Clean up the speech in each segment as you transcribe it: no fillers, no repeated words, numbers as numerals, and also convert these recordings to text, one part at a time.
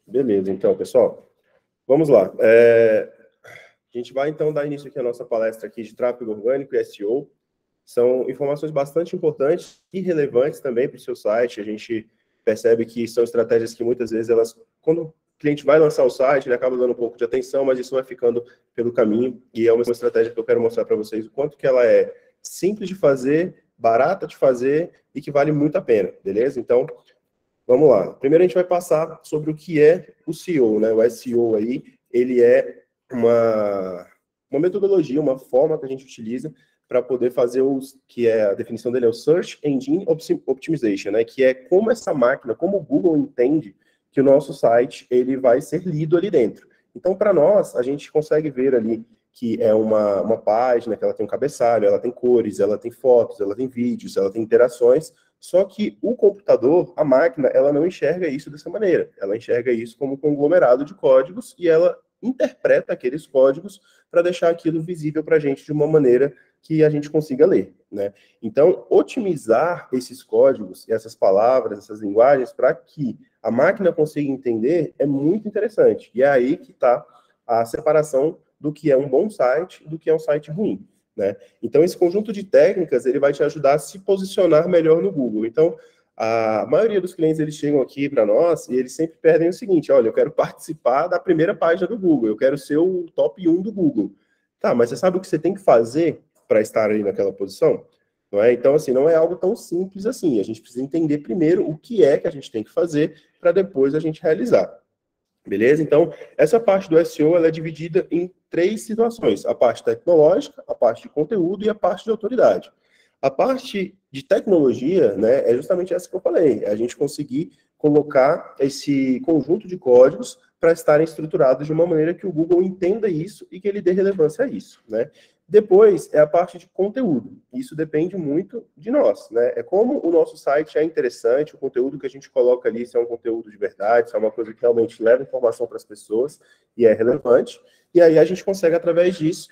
Beleza, então, pessoal, vamos lá. A gente vai, então, dar início aqui à nossa palestra aqui de tráfego orgânico e SEO. São informações bastante importantes e relevantes também para o seu site. A gente percebe que são estratégias que, muitas vezes, quando o cliente vai lançar o site, ele acaba dando um pouco de atenção, mas isso vai ficando pelo caminho. E é uma estratégia que eu quero mostrar para vocês o quanto que ela é simples de fazer, barata de fazer e que vale muito a pena, beleza? Então, vamos lá. Primeiro a gente vai passar sobre o que é o SEO, né? O SEO aí, ele é uma metodologia, uma forma que a gente utiliza para poder fazer que é a definição dele é o Search Engine Optimization, né? Que é como essa máquina, como o Google entende que o nosso site ele vai ser lido ali dentro. Então, para nós, a gente consegue ver ali que é uma página que ela tem um cabeçalho, ela tem cores, ela tem fotos, ela tem vídeos, ela tem interações. Só que o computador, a máquina, ela não enxerga isso dessa maneira. Ela enxerga isso como um conglomerado de códigos e ela interpreta aqueles códigos para deixar aquilo visível para a gente de uma maneira que a gente consiga ler, né? Então, otimizar esses códigos, essas palavras, essas linguagens, para que a máquina consiga entender, é muito interessante. E é aí que está a separação do que é um bom site e do que é um site ruim, né? Então, esse conjunto de técnicas, ele vai te ajudar a se posicionar melhor no Google. Então, a maioria dos clientes, eles chegam aqui para nós e eles sempre pedem o seguinte: olha, eu quero participar da primeira página do Google, eu quero ser o top 1 do Google. Tá, mas você sabe o que você tem que fazer para estar ali naquela posição? Não é? Então, assim, não é algo tão simples assim. A gente precisa entender primeiro o que é que a gente tem que fazer para depois a gente realizar. Beleza? Então, essa parte do SEO ela é dividida em 3 situações: a parte tecnológica, a parte de conteúdo e a parte de autoridade. A parte de tecnologia, né, é justamente essa que eu falei: é a gente conseguir colocar esse conjunto de códigos para estarem estruturados de uma maneira que o Google entenda isso e que ele dê relevância a isso, né? Depois é a parte de conteúdo. Isso depende muito de nós, né? É como o nosso site é interessante, o conteúdo que a gente coloca ali, se é um conteúdo de verdade, se é uma coisa que realmente leva informação para as pessoas e é relevante. E aí a gente consegue, através disso,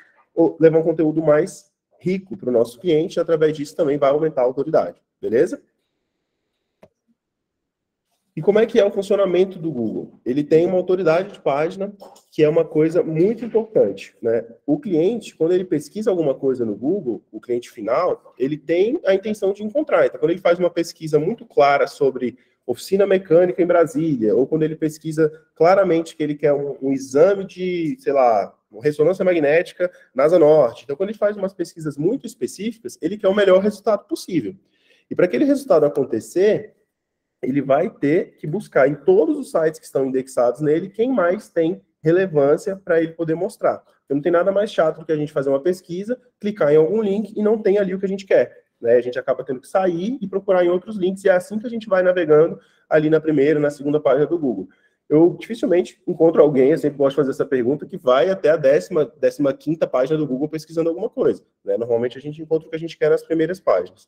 levar um conteúdo mais rico para o nosso cliente, e através disso também vai aumentar a autoridade, beleza? E como é que é o funcionamento do Google? Ele tem uma autoridade de página, que é uma coisa muito importante, né? O cliente, quando ele pesquisa alguma coisa no Google, o cliente final, ele tem a intenção de encontrar. Então, quando ele faz uma pesquisa muito clara sobre oficina mecânica em Brasília, ou quando ele pesquisa claramente que ele quer um exame de, sei lá, ressonância magnética na Asa Norte. Então, quando ele faz umas pesquisas muito específicas, ele quer o melhor resultado possível. E para aquele resultado acontecer, ele vai ter que buscar em todos os sites que estão indexados nele quem mais tem relevância para ele poder mostrar. Então, não tem nada mais chato do que a gente fazer uma pesquisa, clicar em algum link e não tem ali o que a gente quer, né? A gente acaba tendo que sair e procurar em outros links, e é assim que a gente vai navegando ali na primeira, na segunda página do Google. Eu dificilmente encontro alguém, eu sempre gosto de fazer essa pergunta, que vai até a 15ª página do Google pesquisando alguma coisa, né? Normalmente a gente encontra o que a gente quer nas primeiras páginas.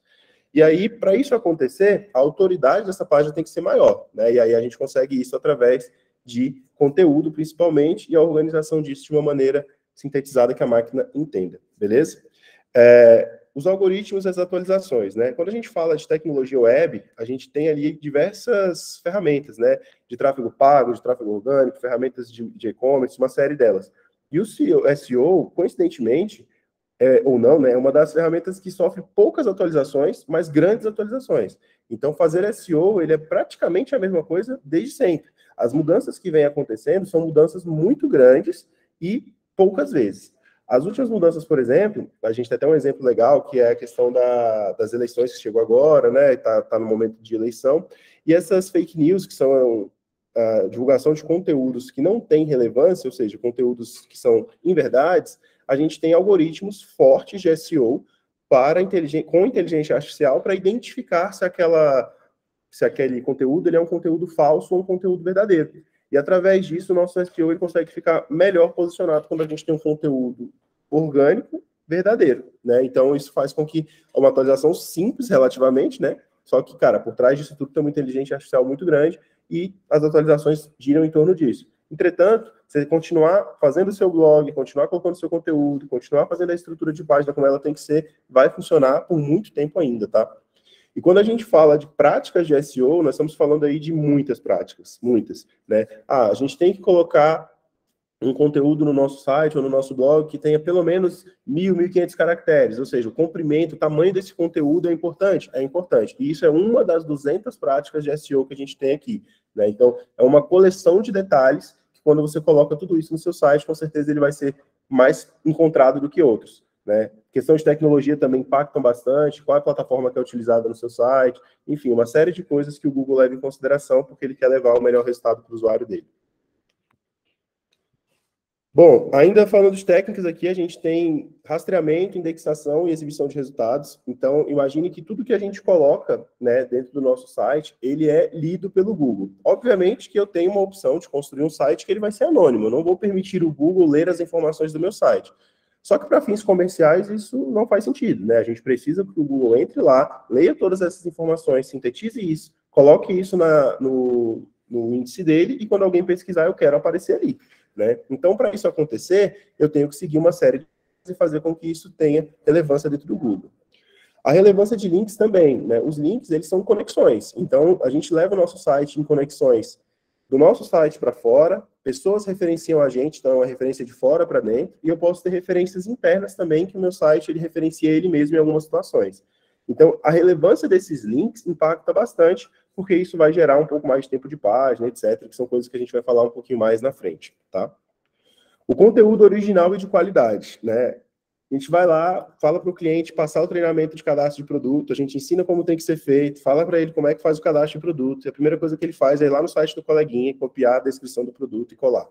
E aí, para isso acontecer, a autoridade dessa página tem que ser maior, né? E aí a gente consegue isso através de conteúdo, principalmente, e a organização disso de uma maneira sintetizada que a máquina entenda, beleza? Os algoritmos e as atualizações, né? Quando a gente fala de tecnologia web, a gente tem ali diversas ferramentas, né? De tráfego pago, de tráfego orgânico, ferramentas de e-commerce, uma série delas. E o SEO, coincidentemente, ou não, né? É uma das ferramentas que sofre poucas atualizações, mas grandes atualizações. Então, fazer SEO, ele é praticamente a mesma coisa desde sempre. As mudanças que vêm acontecendo são mudanças muito grandes e poucas vezes. As últimas mudanças, por exemplo, a gente tem até um exemplo legal, que é a questão das eleições que chegou agora, né? Tá no momento de eleição. E essas fake news, que são a divulgação de conteúdos que não têm relevância, ou seja, conteúdos que são inverdades, a gente tem algoritmos fortes de SEO com inteligência artificial para identificar se aquele conteúdo ele é um conteúdo falso ou um conteúdo verdadeiro. E através disso, o nosso SEO ele consegue ficar melhor posicionado quando a gente tem um conteúdo orgânico verdadeiro, né? Então, isso faz com que uma atualização simples relativamente, né? Só que, cara, por trás disso tudo tem uma inteligência artificial muito grande e as atualizações giram em torno disso. Entretanto, você continuar fazendo o seu blog, continuar colocando seu conteúdo, continuar fazendo a estrutura de página como ela tem que ser, vai funcionar por muito tempo ainda, tá? E quando a gente fala de práticas de SEO, nós estamos falando aí de muitas práticas, muitas, né? A gente tem que colocar um conteúdo no nosso site ou no nosso blog que tenha pelo menos 1.500 caracteres, ou seja, o comprimento, o tamanho desse conteúdo é importante? É importante. E isso é uma das 200 práticas de SEO que a gente tem aqui, né? Então, é uma coleção de detalhes que quando você coloca tudo isso no seu site, com certeza ele vai ser mais encontrado do que outros, né? Questão de tecnologia também impactam bastante, qual é a plataforma que é utilizada no seu site, enfim, uma série de coisas que o Google leva em consideração porque ele quer levar o melhor resultado para o usuário dele. Bom, ainda falando de técnicas aqui, a gente tem rastreamento, indexação e exibição de resultados. Então, imagine que tudo que a gente coloca, né, dentro do nosso site, ele é lido pelo Google. Obviamente que eu tenho uma opção de construir um site que ele vai ser anônimo. Eu não vou permitir o Google ler as informações do meu site. Só que para fins comerciais isso não faz sentido, né? A gente precisa que o Google entre lá, leia todas essas informações, sintetize isso, coloque isso no índice dele e quando alguém pesquisar, eu quero aparecer ali. Né? Então, para isso acontecer, eu tenho que seguir uma série de coisas e fazer com que isso tenha relevância dentro do Google. A relevância de links também, né? Os links, eles são conexões. Então, a gente leva o nosso site em conexões do nosso site para fora, pessoas referenciam a gente, então é uma referência de fora para dentro, e eu posso ter referências internas também, que o meu site ele referencia ele mesmo em algumas situações. Então, a relevância desses links impacta bastante, porque isso vai gerar um pouco mais de tempo de página, etc., que são coisas que a gente vai falar um pouquinho mais na frente, tá? O conteúdo original e de qualidade, né? A gente vai lá, fala para o cliente passar o treinamento de cadastro de produto, a gente ensina como tem que ser feito, fala para ele como é que faz o cadastro de produto, e a primeira coisa que ele faz é ir lá no site do coleguinha, copiar a descrição do produto e colar.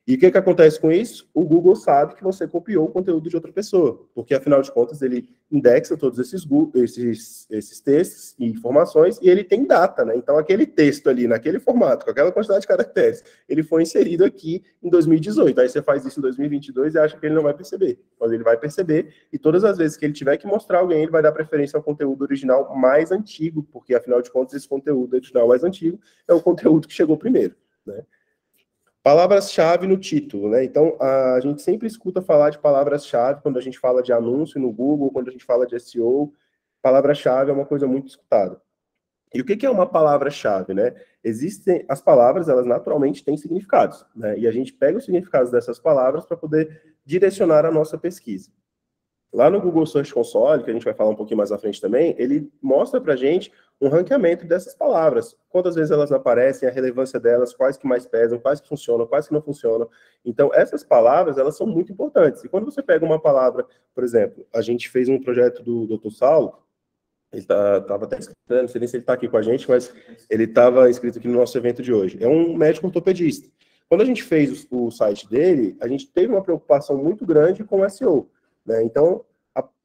E o que acontece com isso? O Google sabe que você copiou o conteúdo de outra pessoa, porque, afinal de contas, ele indexa todos esses textos e informações e ele tem data, né? Então, aquele texto ali, naquele formato, com aquela quantidade de caracteres, ele foi inserido aqui em 2018. Aí você faz isso em 2022 e acha que ele não vai perceber. Mas ele vai perceber e todas as vezes que ele tiver que mostrar alguém, ele vai dar preferência ao conteúdo original mais antigo, porque, afinal de contas, esse conteúdo original mais antigo é o conteúdo que chegou primeiro, né? Palavras-chave no título, né? Então, a gente sempre escuta falar de palavras-chave quando a gente fala de anúncio no Google, quando a gente fala de SEO. Palavra-chave é uma coisa muito escutada. E o que é uma palavra-chave, né? Existem as palavras, elas naturalmente têm significados, né? E a gente pega os significados dessas palavras para poder direcionar a nossa pesquisa. Lá no Google Search Console, que a gente vai falar um pouquinho mais à frente também, ele mostra para a gente um ranqueamento dessas palavras. Quantas vezes elas aparecem, a relevância delas, quais que mais pesam, quais que funcionam, quais que não funcionam. Então, essas palavras, elas são muito importantes. E quando você pega uma palavra, por exemplo, a gente fez um projeto do Dr. Saulo, ele estava até escrito, não sei nem se ele está aqui com a gente, mas ele estava inscrito aqui no nosso evento de hoje. É um médico ortopedista. Quando a gente fez o site dele, a gente teve uma preocupação muito grande com o SEO. Né? Então,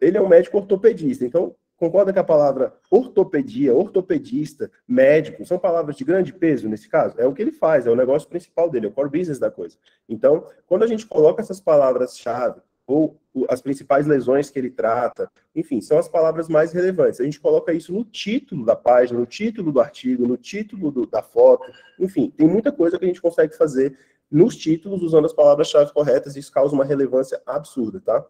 ele é um médico ortopedista. Então, concorda que a palavra ortopedia, ortopedista, médico, são palavras de grande peso nesse caso? É o que ele faz, é o negócio principal dele, é o core business da coisa. Então, quando a gente coloca essas palavras-chave, ou as principais lesões que ele trata, enfim, são as palavras mais relevantes. A gente coloca isso no título da página, no título do artigo, no título da foto, enfim, tem muita coisa que a gente consegue fazer nos títulos usando as palavras-chave corretas e isso causa uma relevância absurda, tá?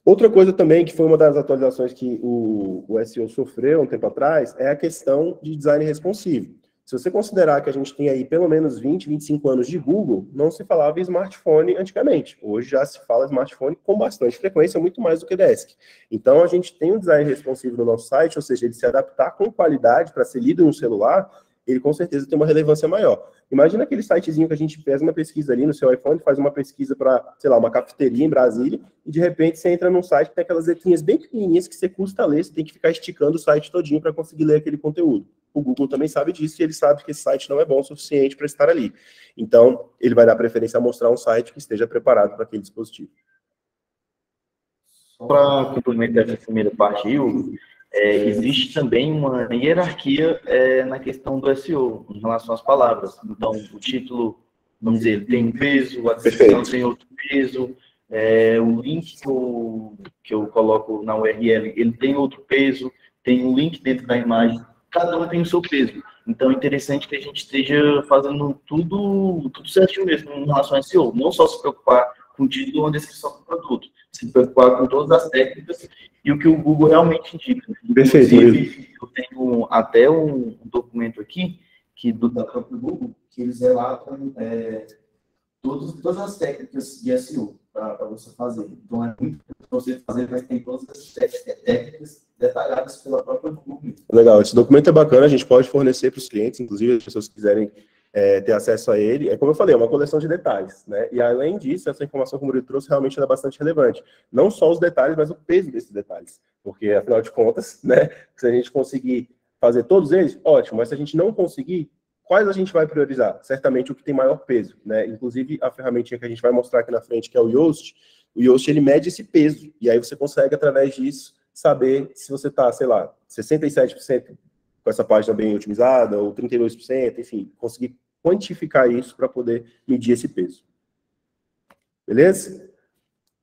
Outra coisa também, que foi uma das atualizações que o SEO sofreu um tempo atrás, é a questão de design responsivo. Se você considerar que a gente tem aí pelo menos 20, 25 anos de Google, não se falava em smartphone antigamente. Hoje já se fala smartphone com bastante frequência, muito mais do que desk. Então, a gente tem um design responsivo no nosso site, ou seja, ele se adaptar com qualidade para ser lido no celular, ele com certeza tem uma relevância maior. Imagina aquele sitezinho que a gente faz uma pesquisa ali no seu iPhone, faz uma pesquisa para, sei lá, uma cafeteria em Brasília, e de repente você entra num site que tem aquelas letrinhas bem pequenininhas que você custa ler, você tem que ficar esticando o site todinho para conseguir ler aquele conteúdo. O Google também sabe disso e ele sabe que esse site não é bom o suficiente para estar ali. Então, ele vai dar preferência a mostrar um site que esteja preparado para aquele dispositivo. Para complementar essa primeira parte, existe também uma hierarquia na questão do SEO, em relação às palavras. Então, o título, vamos dizer, ele tem um peso, a descrição tem outro peso, o link que eu coloco na URL, ele tem outro peso, tem um link dentro da imagem, cada um tem o seu peso. Então, é interessante que a gente esteja fazendo tudo certinho mesmo em relação ao SEO. Não só se preocupar com o título ou a descrição do produto, se preocupar com todas as técnicas e o que o Google realmente indica. Perfeito. Inclusive, eu tenho até um documento aqui, da própria Google, que eles relatam todas as técnicas de SEO para você fazer. Então, é muito para você fazer, mas tem todas as técnicas detalhadas pela própria Google. Legal, esse documento é bacana, a gente pode fornecer para os clientes, inclusive as pessoas que quiserem ter acesso a ele. É como eu falei, é uma coleção de detalhes, né? E além disso, essa informação que o Murilo trouxe realmente é bastante relevante. Não só os detalhes, mas o peso desses detalhes. Porque, afinal de contas, né, se a gente conseguir fazer todos eles, ótimo, mas se a gente não conseguir, quais a gente vai priorizar? Certamente o que tem maior peso, né? Inclusive, a ferramentinha que a gente vai mostrar aqui na frente, que é o Yoast, ele mede esse peso, e aí você consegue, através disso, saber se você está, sei lá, 67% com essa página bem otimizada, ou 32%, enfim, conseguir quantificar isso para poder medir esse peso. Beleza?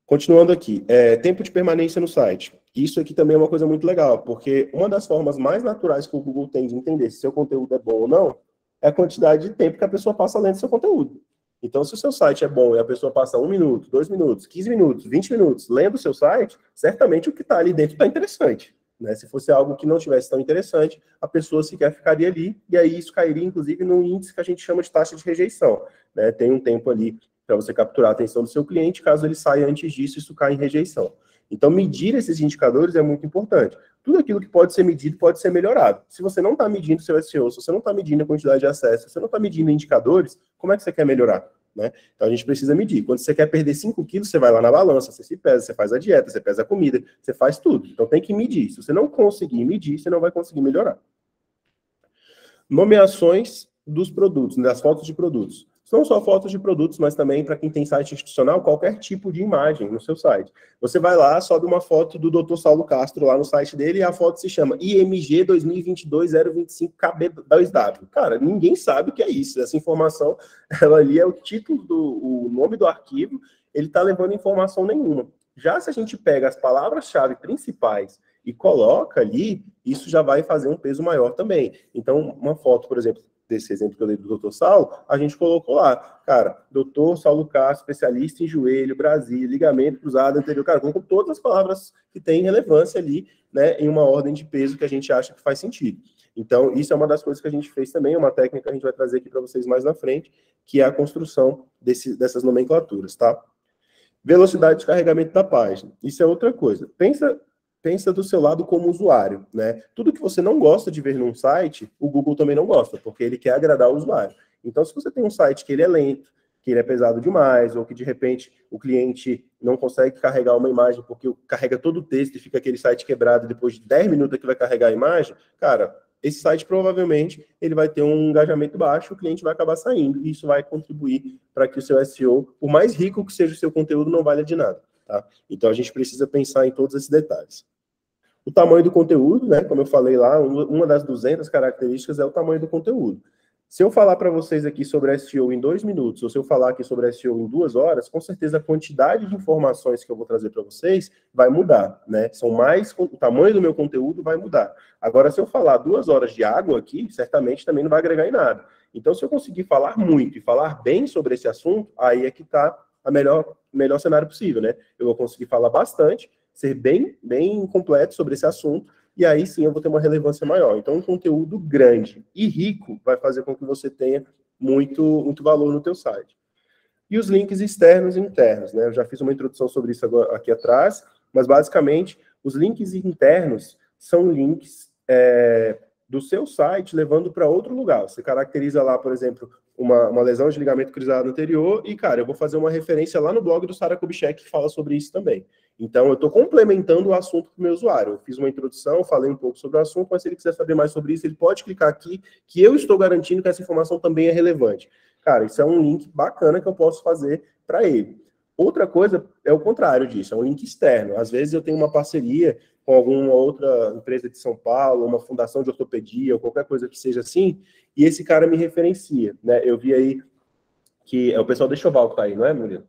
Continuando aqui, tempo de permanência no site. Isso aqui também é uma coisa muito legal, porque uma das formas mais naturais que o Google tem de entender se seu conteúdo é bom ou não, é a quantidade de tempo que a pessoa passa lendo seu conteúdo. Então, se o seu site é bom e a pessoa passa 1 minuto, 2 minutos, 15 minutos, 20 minutos lendo o seu site, certamente o que está ali dentro está interessante. Né? Se fosse algo que não tivesse tão interessante, a pessoa sequer ficaria ali, e aí isso cairia, inclusive, no índice que a gente chama de taxa de rejeição. Né? Tem um tempo ali para você capturar a atenção do seu cliente, caso ele saia antes disso, isso cai em rejeição. Então, medir esses indicadores é muito importante. Tudo aquilo que pode ser medido pode ser melhorado. Se você não está medindo seu SEO, se você não está medindo a quantidade de acessos, se você não está medindo indicadores, como é que você quer melhorar? Né? Então, a gente precisa medir. Quando você quer perder 5 quilos, você vai lá na balança, você se pesa, você faz a dieta, você pesa a comida, você faz tudo. Então, tem que medir. Se você não conseguir medir, você não vai conseguir melhorar. Nomeações dos produtos, das fotos de produtos. Não só fotos de produtos, mas também, para quem tem site institucional, qualquer tipo de imagem no seu site. Você vai lá, sobe uma foto do Dr. Saulo Castro lá no site dele, e a foto se chama IMG 2022-025KB2W. Cara, ninguém sabe o que é isso. Essa informação, ela ali é o título, o nome do arquivo, ele está levando informação nenhuma. Já se a gente pega as palavras-chave principais e coloca ali, isso já vai fazer um peso maior também. Então, uma foto, por exemplo, desse exemplo que eu dei do Dr. Saulo, a gente colocou lá, cara, Dr. Saulo Castro, especialista em joelho, Brasil, ligamento cruzado anterior, cara, colocou todas as palavras que têm relevância ali, né, em uma ordem de peso que a gente acha que faz sentido. Então, isso é uma das coisas que a gente fez também, uma técnica que a gente vai trazer aqui para vocês mais na frente, que é a construção dessas nomenclaturas, tá? Velocidade de carregamento da página. Isso é outra coisa. Pensa do seu lado como usuário, né? Tudo que você não gosta de ver num site, o Google também não gosta, porque ele quer agradar o usuário. Então, se você tem um site que ele é lento, que ele é pesado demais, ou que, de repente, o cliente não consegue carregar uma imagem porque carrega todo o texto e fica aquele site quebrado depois de 10 minutos que vai carregar a imagem, cara, esse site provavelmente ele vai ter um engajamento baixo, o cliente vai acabar saindo, e isso vai contribuir para que o seu SEO, por mais rico que seja o seu conteúdo, não valha de nada. Tá? Então, a gente precisa pensar em todos esses detalhes. O tamanho do conteúdo, né? Como eu falei lá, uma das 200 características é o tamanho do conteúdo. Se eu falar para vocês aqui sobre SEO em 2 minutos, ou se eu falar aqui sobre SEO em 2 horas, com certeza a quantidade de informações que eu vou trazer para vocês vai mudar, né? O tamanho do meu conteúdo vai mudar. Agora, se eu falar 2 horas de água aqui, certamente também não vai agregar em nada. Então, se eu conseguir falar muito e falar bem sobre esse assunto, aí é que está o melhor cenário possível, né? Eu vou conseguir falar bastante, ser bem completo sobre esse assunto, e aí sim eu vou ter uma relevância maior. Então, um conteúdo grande e rico vai fazer com que você tenha muito valor no teu site. E os links externos e internos, né? Eu já fiz uma introdução sobre isso aqui atrás, mas basicamente, os links internos são links do seu site levando para outro lugar. Você caracteriza lá, por exemplo, uma lesão de ligamento cruzado anterior e, cara, eu vou fazer uma referência lá no blog do Sara Kubitschek que fala sobre isso também. Então, eu estou complementando o assunto para o meu usuário. Eu fiz uma introdução, falei um pouco sobre o assunto, mas se ele quiser saber mais sobre isso, ele pode clicar aqui, que eu estou garantindo que essa informação também é relevante. Cara, isso é um link bacana que eu posso fazer para ele. Outra coisa é o contrário disso, é um link externo. Às vezes eu tenho uma parceria com alguma outra empresa de São Paulo, uma fundação de ortopedia, ou qualquer coisa que seja assim, e esse cara me referencia, né? Eu vi aí que é o pessoal da Enxoval que tá aí, não é, Murilo?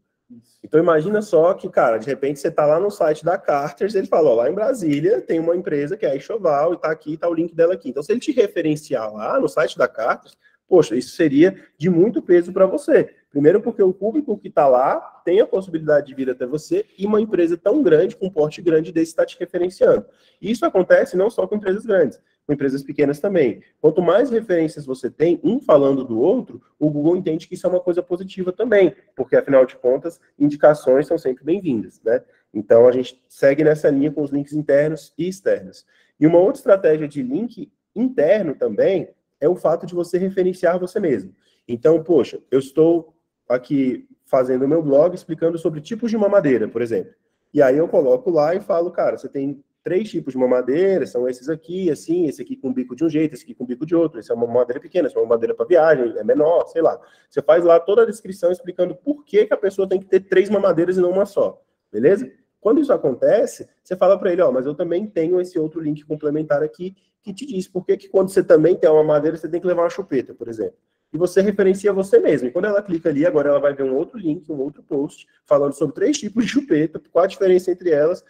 Então imagina só que, cara, de repente você tá lá no site da Carters, ele fala, ó, lá em Brasília tem uma empresa que é a Enxoval, e tá aqui, tá o link dela aqui. Então se ele te referenciar lá no site da Carters, poxa, isso seria de muito peso para você. Primeiro porque o público que está lá tem a possibilidade de vir até você e uma empresa tão grande, com um porte grande desse, está te referenciando. E isso acontece não só com empresas grandes, com empresas pequenas também. Quanto mais referências você tem, um falando do outro, o Google entende que isso é uma coisa positiva também, porque, afinal de contas, indicações são sempre bem-vindas, né? Então, a gente segue nessa linha com os links internos e externos. E uma outra estratégia de link interno também é o fato de você referenciar você mesmo. Então, poxa, eu estou aqui fazendo o meu blog explicando sobre tipos de mamadeira, por exemplo. E aí eu coloco lá e falo, cara, você tem 3 tipos de mamadeira, são esses aqui, assim, esse aqui com bico de um jeito, esse aqui com bico de outro, esse é uma mamadeira pequena, esse é uma mamadeira para viagem, é menor, sei lá. Você faz lá toda a descrição explicando por que a pessoa tem que ter 3 mamadeiras e não uma só, beleza? Quando isso acontece, você fala para ele, ó, mas eu também tenho esse outro link complementar aqui que te diz por que quando você também tem uma mamadeira, você tem que levar uma chupeta, por exemplo. E você referencia você mesmo. E quando ela clica ali, agora ela vai ver um outro link, um outro post, falando sobre 3 tipos de chupeta, qual a diferença entre elas.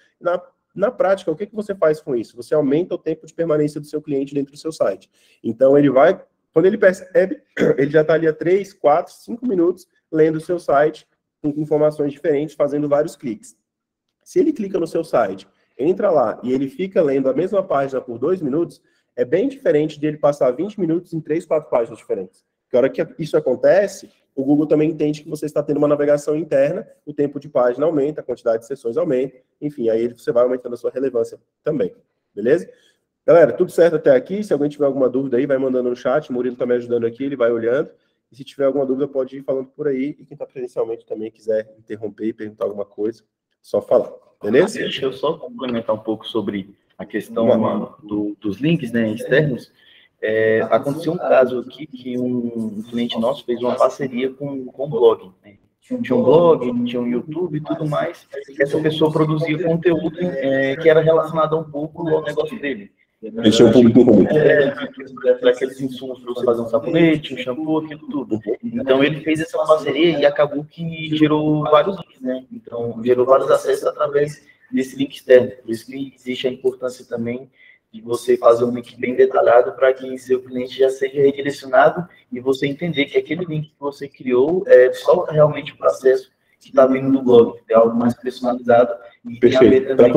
Na prática, o que você faz com isso? Você aumenta o tempo de permanência do seu cliente dentro do seu site. Então, ele vai, quando ele percebe, ele já está ali há 3, 4, 5 minutos lendo o seu site, com informações diferentes, fazendo vários cliques. Se ele clica no seu site, entra lá e ele fica lendo a mesma página por 2 minutos, é bem diferente de ele passar 20 minutos em 3, 4 páginas diferentes. Porque a hora que isso acontece, o Google também entende que você está tendo uma navegação interna, o tempo de página aumenta, a quantidade de sessões aumenta, enfim, aí você vai aumentando a sua relevância também, beleza? Galera, tudo certo até aqui? Se alguém tiver alguma dúvida aí, vai mandando no chat, o Murilo está me ajudando aqui, ele vai olhando, e se tiver alguma dúvida pode ir falando por aí, e quem está presencialmente também quiser interromper e perguntar alguma coisa, só falar, beleza? Deixa eu só complementar um pouco sobre a questão dos links, né, externos. Aconteceu um caso aqui que um cliente nosso fez uma parceria com um blog, né? Tinha um blog, tinha um YouTube e tudo mais. Essa pessoa produzia conteúdo que era relacionado um pouco ao negócio dele. Ele tinha um público comum. Para aqueles insumos para você fazer um sabonete, um shampoo, aquilo tudo. Então, ele fez essa parceria e acabou que gerou vários links, né? Então, gerou vários acessos através desse link externo. Por isso que existe a importância também de você fazer um link bem detalhado para que seu cliente já seja redirecionado e você entender que aquele link que você criou é só realmente o processo que está vindo do blog, é algo mais personalizado e tem a ver também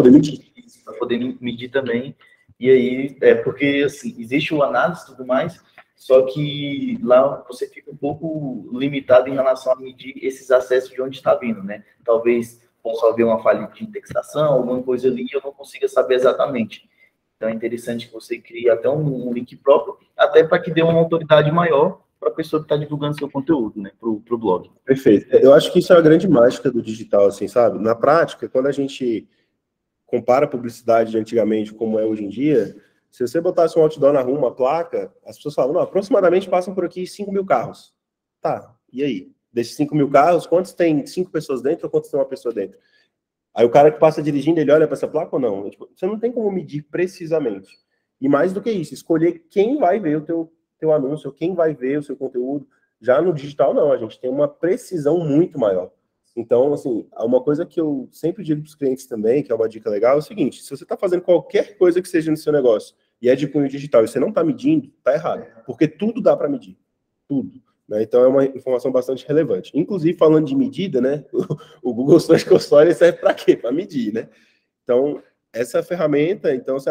para poder medir também. E aí, porque assim, existe o análise e tudo mais, só que lá você fica um pouco limitado em relação a medir esses acessos de onde está vindo, né? Talvez possa haver uma falha de indexação, alguma coisa ali, e eu não consiga saber exatamente. Então, é interessante que você crie até um link próprio, até para que dê uma autoridade maior para a pessoa que está divulgando seu conteúdo, né, para o blog. Perfeito. Eu acho que isso é a grande mágica do digital, assim, sabe? Na prática, quando a gente compara a publicidade de antigamente como é hoje em dia, se você botasse um outdoor na rua, uma placa, as pessoas falam, não, aproximadamente passam por aqui 5 mil carros. Tá, e aí? Desses 5 mil carros, quantos tem 5 pessoas dentro ou quantos tem uma pessoa dentro? Aí o cara que passa dirigindo, ele olha para essa placa ou não? Tipo, você não tem como medir precisamente. E mais do que isso, escolher quem vai ver o teu anúncio, quem vai ver o seu conteúdo. Já no digital, não. A gente tem uma precisão muito maior. Então, assim, uma coisa que eu sempre digo para os clientes também, que é uma dica legal, é o seguinte: se você está fazendo qualquer coisa que seja no seu negócio e é de cunho digital e você não está medindo, está errado. Porque tudo dá para medir. Tudo. Né? Então, é uma informação bastante relevante. Inclusive, falando de medida, né? O Google Search Console serve para quê? Para medir, né? Então, essa ferramenta, então, assim,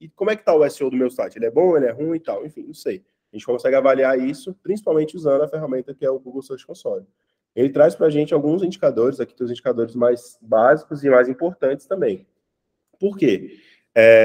e como é que está o SEO do meu site? Ele é bom, ele é ruim e tal? Enfim, não sei. A gente consegue avaliar isso, principalmente usando a ferramenta que é o Google Search Console. Ele traz para a gente alguns indicadores, aqui tem os indicadores mais básicos e mais importantes também. Por quê?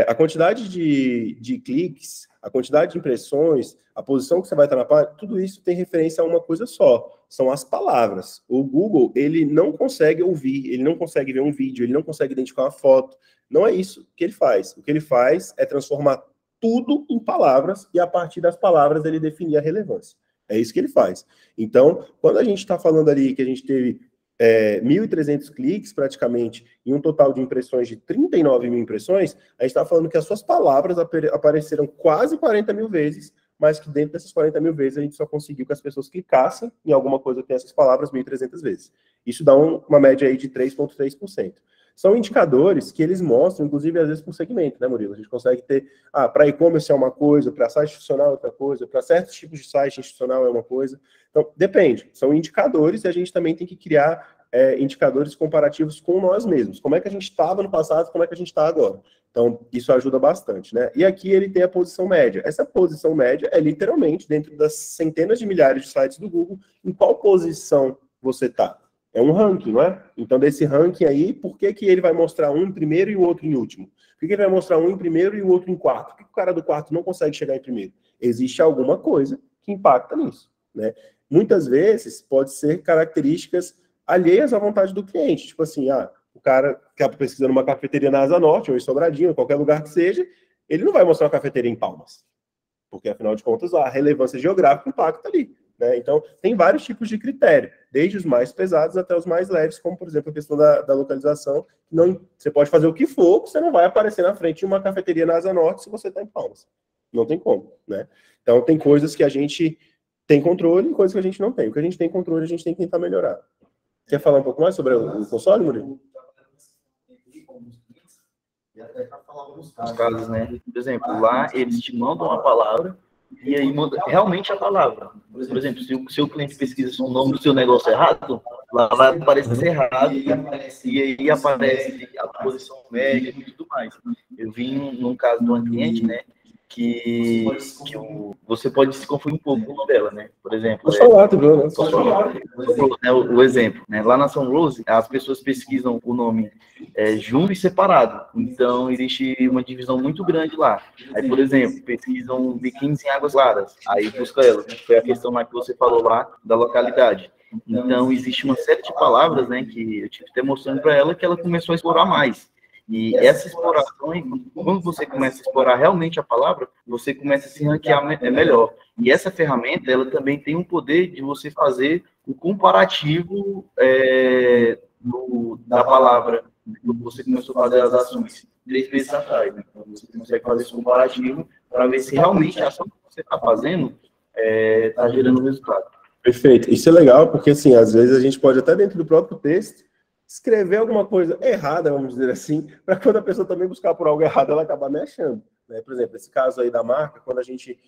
A quantidade de cliques, a quantidade de impressões, a posição que você vai estar na página, tudo isso tem referência a uma coisa só, são as palavras. O Google, ele não consegue ouvir, ele não consegue ver um vídeo, ele não consegue identificar uma foto. Não é isso que ele faz. O que ele faz é transformar tudo em palavras e, a partir das palavras, ele definir a relevância. É isso que ele faz. Então, quando a gente está falando ali que a gente teve 1.300 cliques, praticamente, e um total de impressões de 39 mil impressões, a gente está falando que as suas palavras apareceram quase 40 mil vezes, mas que dentro dessas 40 mil vezes a gente só conseguiu que as pessoas clicassem em alguma coisa que tem essas palavras 1.300 vezes. Isso dá uma média aí de 3,3%. São indicadores que eles mostram, inclusive, às vezes, por segmento, né, Murilo? A gente consegue ter, para e-commerce é uma coisa, para site institucional é outra coisa, para certos tipos de site institucional é uma coisa. Então, depende. São indicadores e a gente também tem que criar indicadores comparativos com nós mesmos. Como é que a gente estava no passado, como é que a gente está agora. Então, isso ajuda bastante, né? E aqui ele tem a posição média. Essa posição média é literalmente, dentro das centenas de milhares de sites do Google, em qual posição você está. É um ranking, não é? Então, desse ranking aí, por que ele vai mostrar um em primeiro e o outro em último? Por que ele vai mostrar um em primeiro e o outro em quarto? Por que o cara do quarto não consegue chegar em primeiro? Existe alguma coisa que impacta nisso, né? Muitas vezes, pode ser características alheias à vontade do cliente. Tipo assim, o cara que está pesquisando uma cafeteria na Asa Norte, ou em Sobradinho, em qualquer lugar que seja, ele não vai mostrar uma cafeteria em Palmas. Porque, afinal de contas, a relevância geográfica impacta ali, né? Então, tem vários tipos de critério, desde os mais pesados até os mais leves, como, por exemplo, a questão da localização. Você pode fazer o que for, que você não vai aparecer na frente de uma cafeteria na Asa Norte se você está em Palmas. Não tem como, né? Então, tem coisas que a gente tem controle e coisas que a gente não tem. O que a gente tem controle, a gente tem que tentar melhorar. Quer falar um pouco mais sobre o console, Murilo? Os casos, né? Por exemplo, lá eles te mandam uma palavra e aí manda realmente a palavra. Por exemplo, se o seu cliente pesquisa o nome do seu negócio errado, lá vai aparecer errado e aí aparece a posição média e tudo mais. Eu vi num caso de uma cliente, né? Que você pode se confundir um pouco com o nome dela, né? Por exemplo, o exemplo, né? Lá na São Rose, as pessoas pesquisam o nome junto e separado. Então, existe uma divisão muito grande lá. Aí, por exemplo, pesquisam biquínis em águas claras. Aí busca ela. Foi a questão lá que você falou lá da localidade. Então, existe uma série de palavras, né? Que eu tive até mostrando para ela que ela começou a explorar mais. E essa exploração, quando você começa a explorar realmente a palavra, você começa a se ranquear melhor. E essa ferramenta, ela também tem um poder de você fazer o comparativo da palavra, quando você começou a fazer as ações 3 meses atrás. Né? Então, você consegue fazer esse comparativo para ver se realmente a ação que você está fazendo está gerando resultado. Perfeito. Isso é legal, porque, assim, às vezes a gente pode até dentro do próprio texto escrever alguma coisa errada, vamos dizer assim, para quando a pessoa também buscar por algo errado, ela acabar me achando. Né? Por exemplo, esse caso aí da marca, quando a gente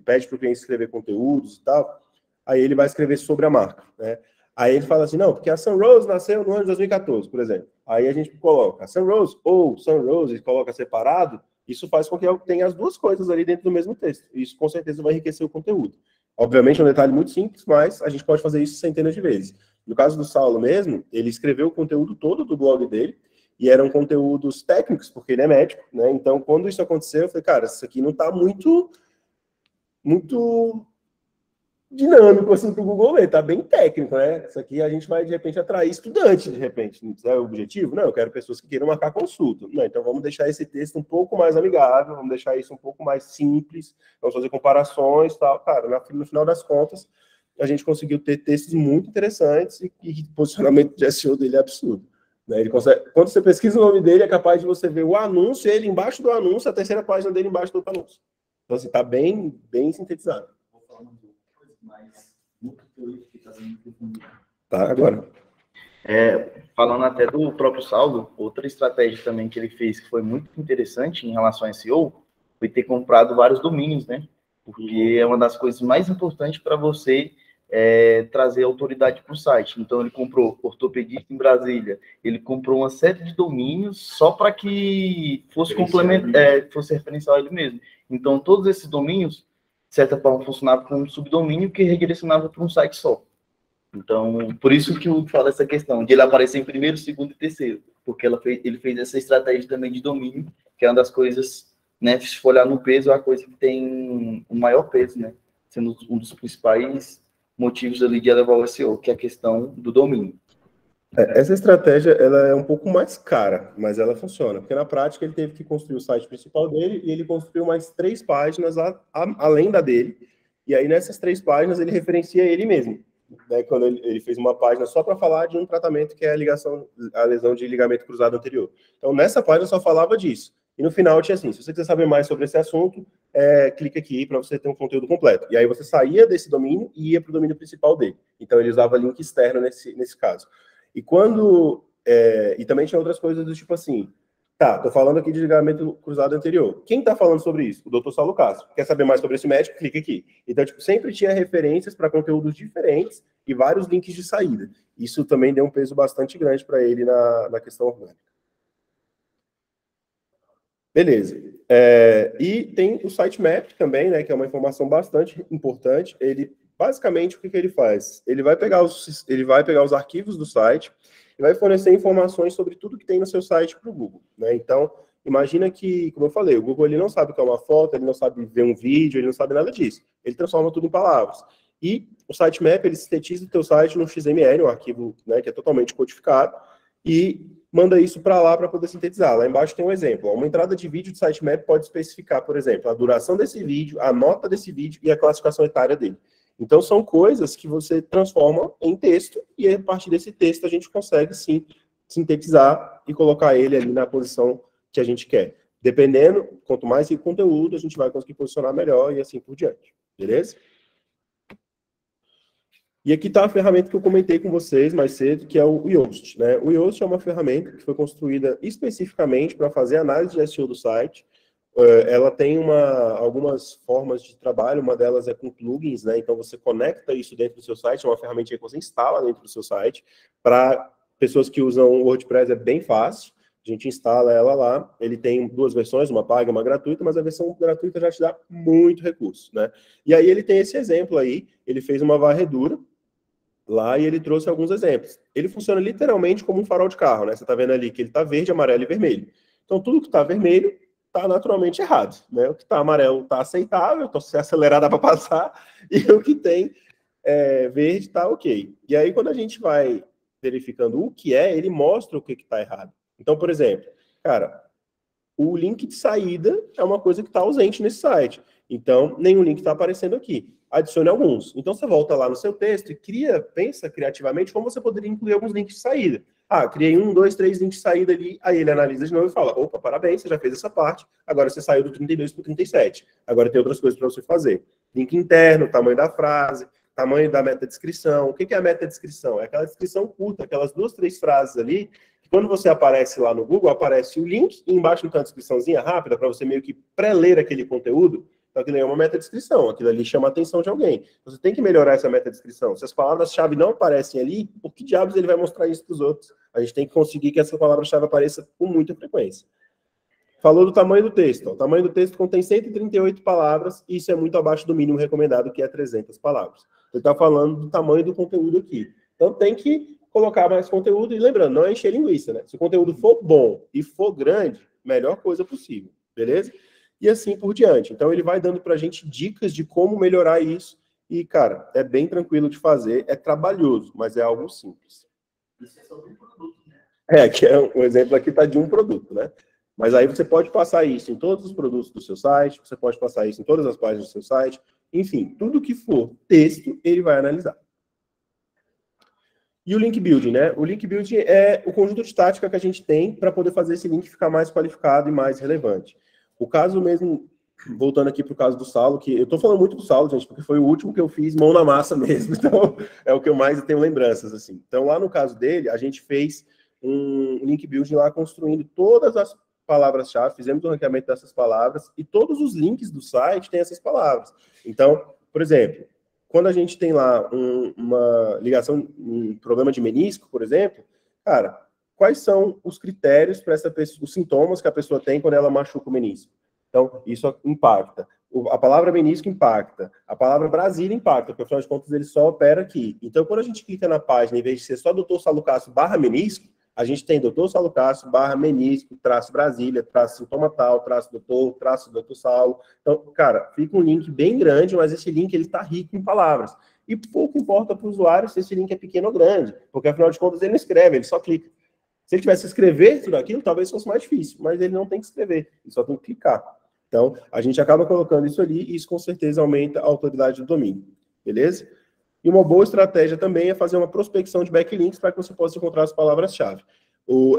pede para o cliente escrever conteúdos e tal, aí ele vai escrever sobre a marca. Né? Aí ele fala assim, não, porque a Sunrose nasceu no ano de 2014, por exemplo. Aí a gente coloca Sunrose ou Sunrose e coloca separado, isso faz com que eu tenha as duas coisas ali dentro do mesmo texto. Isso, com certeza, vai enriquecer o conteúdo. Obviamente, é um detalhe muito simples, mas a gente pode fazer isso centenas de vezes. No caso do Saulo mesmo, ele escreveu o conteúdo todo do blog dele, e eram conteúdos técnicos, porque ele é médico, né? Então, quando isso aconteceu, eu falei, cara, isso aqui não está muito dinâmico assim para o Google ler, tá bem técnico, né? Isso aqui a gente vai, de repente, atrair estudante, de repente. Não é o objetivo? Não, eu quero pessoas que queiram marcar consulta. Não, então vamos deixar esse texto um pouco mais amigável, vamos deixar isso um pouco mais simples, vamos fazer comparações e tal. Cara, no final das contas, a gente conseguiu ter textos muito interessantes e o posicionamento de SEO dele é absurdo. Né? Ele consegue, quando você pesquisa o nome dele, é capaz de você ver o anúncio, ele embaixo do anúncio, a terceira página dele embaixo do outro anúncio. Então, assim, tá bem sintetizado. Tá, agora. Falando até do próprio Saulo, outra estratégia também que ele fez que foi muito interessante em relação a SEO foi ter comprado vários domínios, né? Porque é uma das coisas mais importantes para você trazer autoridade para o site. Então, ele comprou ortopedista em Brasília, ele comprou uma série de domínios só para que fosse complementar, fosse referencial a ele mesmo. Então, todos esses domínios, de certa forma, funcionavam como um subdomínio que redirecionava para um site só. Então, por isso que eu falo essa questão de ele aparecer em primeiro, segundo e terceiro, porque ele fez essa estratégia também de domínio, que é uma das coisas, né, se for olhar no peso, é a coisa que tem o maior peso, né, sendo um dos principais motivos ali de elevar o SEO, que é a questão do domínio. Essa estratégia, ela é um pouco mais cara, mas ela funciona, porque na prática ele teve que construir o site principal dele e ele construiu mais 3 páginas além da dele, e aí nessas 3 páginas ele referencia ele mesmo. Né, quando ele fez uma página só para falar de um tratamento que é a lesão de ligamento cruzado anterior. Então, nessa página só falava disso. E no final tinha assim, se você quiser saber mais sobre esse assunto, clica aqui para você ter um conteúdo completo. E aí você saía desse domínio e ia para o domínio principal dele. Então, ele usava link externo nesse caso. E quando E também tinha outras coisas do tipo assim, tá, tô falando aqui de ligamento cruzado anterior. Quem tá falando sobre isso? O Dr. Saulo Castro. Quer saber mais sobre esse médico? Clica aqui. Então, tipo, sempre tinha referências para conteúdos diferentes e vários links de saída. Isso também deu um peso bastante grande para ele na questão orgânica. Beleza. E tem o sitemap também, né, que é uma informação bastante importante. Ele, basicamente, o que ele faz? Ele vai pegar os arquivos do site e vai fornecer informações sobre tudo que tem no seu site para o Google, né? Então, imagina que, como eu falei, o Google ele não sabe o que é uma foto, ele não sabe ver um vídeo, ele não sabe nada disso. Ele transforma tudo em palavras. E o sitemap, ele sintetiza o teu site no XML, um arquivo, né, que é totalmente codificado, e manda isso para lá para poder sintetizar. Lá embaixo tem um exemplo. Uma entrada de vídeo de sitemap pode especificar, por exemplo, a duração desse vídeo, a nota desse vídeo e a classificação etária dele. Então, são coisas que você transforma em texto e, a partir desse texto, a gente consegue, sim, sintetizar e colocar ele ali na posição que a gente quer. Dependendo, quanto mais rico conteúdo, a gente vai conseguir posicionar melhor e assim por diante. Beleza? E aqui está a ferramenta que eu comentei com vocês mais cedo, que é o Yoast, né? O Yoast é uma ferramenta que foi construída especificamente para fazer análise de SEO do site. Ela tem algumas formas de trabalho, uma delas é com plugins, né? Então você conecta isso dentro do seu site, é uma ferramenta que você instala dentro do seu site. Para pessoas que usam o WordPress é bem fácil, a gente instala ela lá. Ele tem duas versões, uma paga e uma gratuita, mas a versão gratuita já te dá muito recurso, né? E aí ele tem esse exemplo aí, ele fez uma varredura lá e ele trouxe alguns exemplos. Ele funciona literalmente como um farol de carro, né? Você está vendo ali que ele está verde, amarelo e vermelho. Então tudo que está vermelho está naturalmente errado, né? O que está amarelo está aceitável, então se acelerar dá para passar, e o que tem verde está ok. E aí, quando a gente vai verificando o que ele mostra o que está errado. Então, por exemplo, cara, o link de saída é uma coisa que está ausente nesse site. Então, nenhum link está aparecendo aqui. Adicione alguns. Então, você volta lá no seu texto e pensa criativamente como você poderia incluir alguns links de saída. Ah, criei 1, 2, 3 links de saída ali, aí ele analisa de novo e fala, opa, parabéns, você já fez essa parte, agora você saiu do 32 para o 37. Agora tem outras coisas para você fazer. Link interno, tamanho da frase, tamanho da meta-descrição. O que é a meta-descrição? É aquela descrição curta, aquelas 2, 3 frases ali, que quando você aparece lá no Google, aparece o link e embaixo tem uma descriçãozinha rápida para você meio que pré-ler aquele conteúdo. Então, aquilo é uma meta-descrição, aquilo ali chama a atenção de alguém. Você tem que melhorar essa meta-descrição. Se as palavras-chave não aparecem ali, por que diabos ele vai mostrar isso para os outros? A gente tem que conseguir que essa palavra-chave apareça com muita frequência. Falou do tamanho do texto. O tamanho do texto contém 138 palavras, e isso é muito abaixo do mínimo recomendado, que é 300 palavras. Ele está falando do tamanho do conteúdo aqui. Então, tem que colocar mais conteúdo, e lembrando, não é encher linguiça, né? Se o conteúdo for bom e for grande, melhor coisa possível, beleza? E assim por diante. Então, ele vai dando para a gente dicas de como melhorar isso. E, cara, é bem tranquilo de fazer, é trabalhoso, mas é algo simples. Isso é sobre um produto, né? Que é um exemplo aqui tá de um produto, né? Mas aí você pode passar isso em todos os produtos do seu site, você pode passar isso em todas as páginas do seu site, enfim, tudo que for texto, ele vai analisar. E o link building, né? O link building é o conjunto de tática que a gente tem para poder fazer esse link ficar mais qualificado e mais relevante. O caso mesmo, voltando aqui para o caso do Saulo, que eu estou falando muito do Saulo, gente, porque foi o último que eu fiz mão na massa mesmo, então é o que eu mais tenho lembranças, assim. Então, lá no caso dele, a gente fez um link building lá construindo todas as palavras-chave, fizemos o ranqueamento dessas palavras, e todos os links do site têm essas palavras. Então, por exemplo, quando a gente tem lá uma ligação, um problema de menisco, por exemplo, cara, quais são os critérios para essa pessoa, os sintomas que a pessoa tem quando ela machuca o menisco? Então, isso impacta. A palavra menisco impacta. A palavra Brasília impacta, porque, afinal de contas, ele só opera aqui. Então, quando a gente clica na página, em vez de ser só Dr. Saulo Castro /menisco, a gente tem Dr. Saulo Castro /menisco, /Brasília, /sintoma tal, /doutor, /Dr. Saulo. Então, cara, fica um link bem grande, mas esse link ele está rico em palavras. E pouco importa para o usuário se esse link é pequeno ou grande, porque, afinal de contas, ele não escreve, ele só clica. Se ele tivesse que escrever tudo aquilo, talvez fosse mais difícil, mas ele não tem que escrever, ele só tem que clicar. Então, a gente acaba colocando isso ali e isso, com certeza, aumenta a autoridade do domínio, beleza? E uma boa estratégia também é fazer uma prospecção de backlinks para que você possa encontrar as palavras-chave.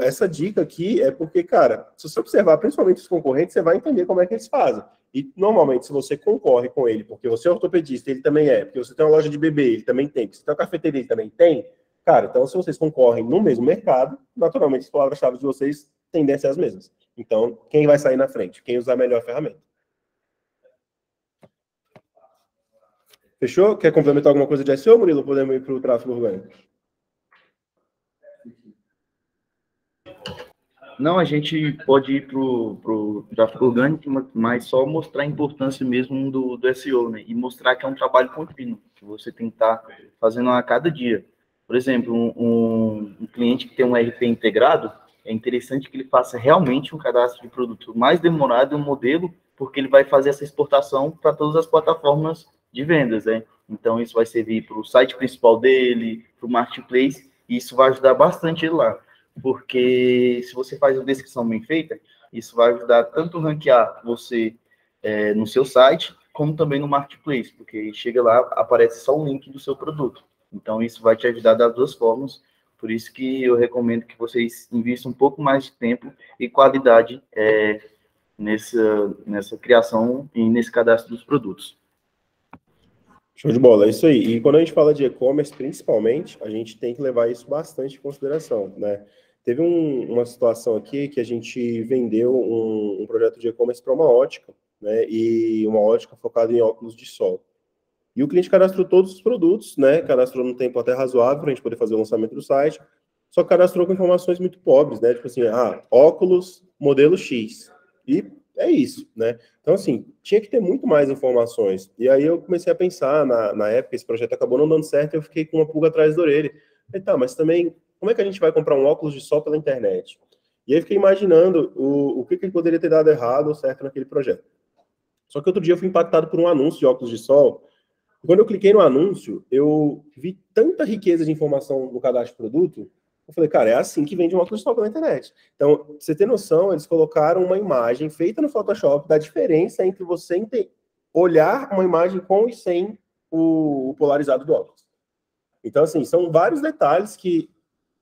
Essa dica aqui é porque, cara, se você observar principalmente os concorrentes, você vai entender como é que eles fazem. E, normalmente, se você concorre com ele, porque você é ortopedista, ele também é, porque você tem uma loja de bebê, ele também tem, porque você tem uma cafeteria, ele também tem, Cara, então se vocês concorrem no mesmo mercado, naturalmente as palavras-chave de vocês tendem a ser as mesmas. Então, quem vai sair na frente? Quem usar a melhor ferramenta? Fechou? Quer complementar alguma coisa de SEO, Murilo? Podemos ir para o tráfego orgânico? Não, a gente pode ir para o tráfego orgânico, mas só mostrar a importância mesmo do SEO, né? E mostrar que é um trabalho contínuo, que você tem que estar fazendo a cada dia. Por exemplo, um cliente que tem um RP integrado, é interessante que ele faça realmente um cadastro de produto mais demorado, um modelo, porque ele vai fazer essa exportação para todas as plataformas de vendas, né? Então, isso vai servir para o site principal dele, para o marketplace, e isso vai ajudar bastante ele lá. Porque se você faz uma descrição bem feita, isso vai ajudar tanto a ranquear você no seu site, como também no marketplace, porque chega lá, aparece só um link do seu produto. Então, isso vai te ajudar das duas formas. Por isso que eu recomendo que vocês invistam um pouco mais de tempo e qualidade nessa criação e nesse cadastro dos produtos. Show de bola, é isso aí. E quando a gente fala de e-commerce, principalmente, a gente tem que levar isso bastante em consideração, né? Teve uma situação aqui que a gente vendeu um projeto de e-commerce para uma ótica, né? E uma ótica focada em óculos de sol. E o cliente cadastrou todos os produtos, né? Cadastrou num tempo até razoável para a gente poder fazer o lançamento do site. Só que cadastrou com informações muito pobres, né? Tipo assim, óculos, modelo X. E é isso, né? Então, assim, tinha que ter muito mais informações. E aí eu comecei a pensar, na época, esse projeto acabou não dando certo, e eu fiquei com uma pulga atrás da orelha. Falei, tá, mas também, como é que a gente vai comprar um óculos de sol pela internet? E aí eu fiquei imaginando o que poderia ter dado errado ou certo naquele projeto. Só que outro dia eu fui impactado por um anúncio de óculos de sol. Quando eu cliquei no anúncio, eu vi tanta riqueza de informação no cadastro de produto. Eu falei, cara, é assim que vende um óculos de sol pela internet. Então, pra você ter noção, eles colocaram uma imagem feita no Photoshop da diferença entre você olhar uma imagem com e sem o polarizado do óculos. Então, assim, são vários detalhes que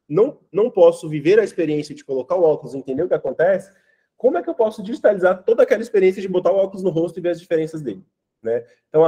não posso viver a experiência de colocar o óculos e entender o que acontece. Como é que eu posso digitalizar toda aquela experiência de botar o óculos no rosto e ver as diferenças dele, né? Então,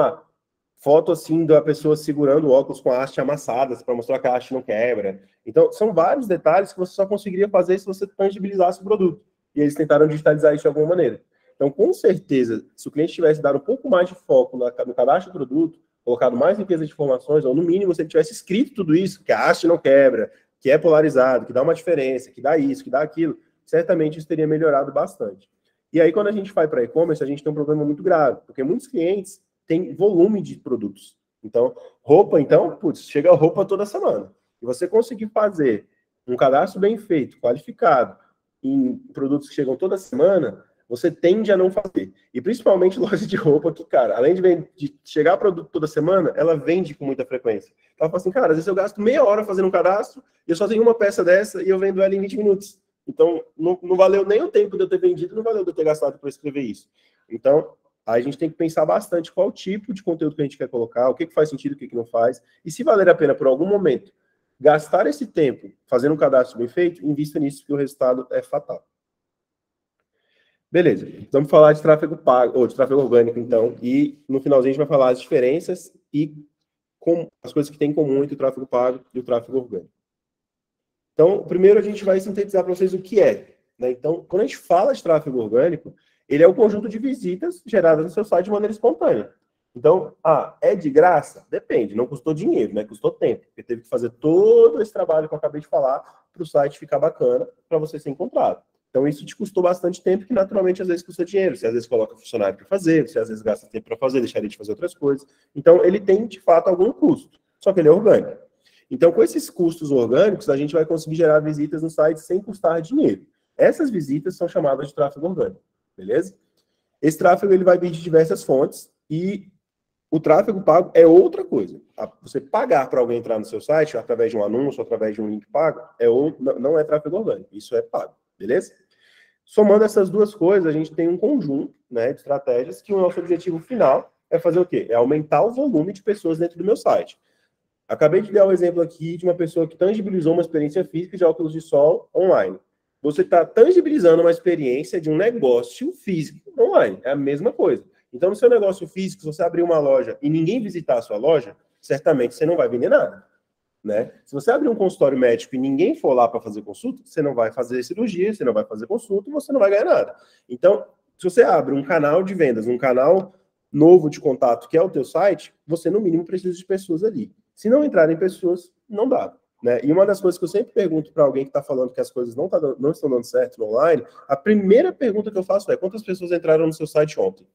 foto assim da pessoa segurando o óculos com a haste amassada para mostrar que a haste não quebra. Então, são vários detalhes que você só conseguiria fazer se você tangibilizasse o produto. E eles tentaram digitalizar isso de alguma maneira. Então, com certeza, se o cliente tivesse dado um pouco mais de foco no cadastro do produto, colocado mais riqueza de informações, ou no mínimo, se ele tivesse escrito tudo isso, que a haste não quebra, que é polarizado, que dá uma diferença, que dá isso, que dá aquilo, certamente isso teria melhorado bastante. E aí, quando a gente vai para e-commerce, a gente tem um problema muito grave, porque muitos clientes têm volume de produtos. Então, roupa, chega roupa toda semana. E você conseguir fazer um cadastro bem feito, qualificado, em produtos que chegam toda semana, você tende a não fazer. E principalmente loja de roupa que, cara, além de chegar produto toda semana, ela vende com muita frequência. Ela fala assim, cara, às vezes eu gasto meia hora fazendo um cadastro e eu só tenho uma peça dessa e eu vendo ela em 20 minutos. Então, não valeu nem o tempo de eu ter vendido, não valeu de eu ter gastado para escrever isso. Então, aí a gente tem que pensar bastante qual tipo de conteúdo que a gente quer colocar, o que faz sentido, o que não faz. E se valer a pena, por algum momento, gastar esse tempo fazendo um cadastro bem feito, invista nisso, porque o resultado é fatal. Beleza, vamos falar de tráfego pago, ou de tráfego orgânico, então, e no finalzinho a gente vai falar as diferenças e as coisas que tem em comum entre o tráfego pago e o tráfego orgânico. Então, primeiro a gente vai sintetizar para vocês o que é, né? Então, quando a gente fala de tráfego orgânico, ele é o conjunto de visitas geradas no seu site de maneira espontânea. Então, é de graça? Depende, não custou dinheiro, né? Custou tempo, porque teve que fazer todo esse trabalho que eu acabei de falar para o site ficar bacana, para você ser encontrado. Então, isso te custou bastante tempo, que naturalmente às vezes custa dinheiro. Você às vezes coloca funcionário para fazer, você às vezes gasta tempo para fazer, deixaria de fazer outras coisas. Então, ele tem, de fato, algum custo, só que ele é orgânico. Então, com esses custos orgânicos, a gente vai conseguir gerar visitas no site sem custar dinheiro. Essas visitas são chamadas de tráfego orgânico, beleza? Esse tráfego ele vai vir de diversas fontes e o tráfego pago é outra coisa. Você pagar para alguém entrar no seu site através de um anúncio, através de um link pago, não é tráfego orgânico, isso é pago, beleza? Somando essas duas coisas, a gente tem um conjunto, né, de estratégias que o nosso objetivo final é fazer o quê? É aumentar o volume de pessoas dentro do meu site. Acabei de dar um exemplo aqui de uma pessoa que tangibilizou uma experiência física de óculos de sol online. Você está tangibilizando uma experiência de um negócio físico online. É a mesma coisa. Então, no seu negócio físico, se você abrir uma loja e ninguém visitar a sua loja, certamente você não vai vender nada. né? Se você abrir um consultório médico e ninguém for lá para fazer consulta, você não vai fazer cirurgia, você não vai fazer consulta e você não vai ganhar nada. Então, se você abre um canal de vendas, um canal novo de contato, que é o teu site, você, no mínimo, precisa de pessoas ali. Se não entrarem pessoas, não dá. Né? E uma das coisas que eu sempre pergunto para alguém que está falando que as coisas não estão dando certo no online, a primeira pergunta que eu faço é: quantas pessoas entraram no seu site ontem?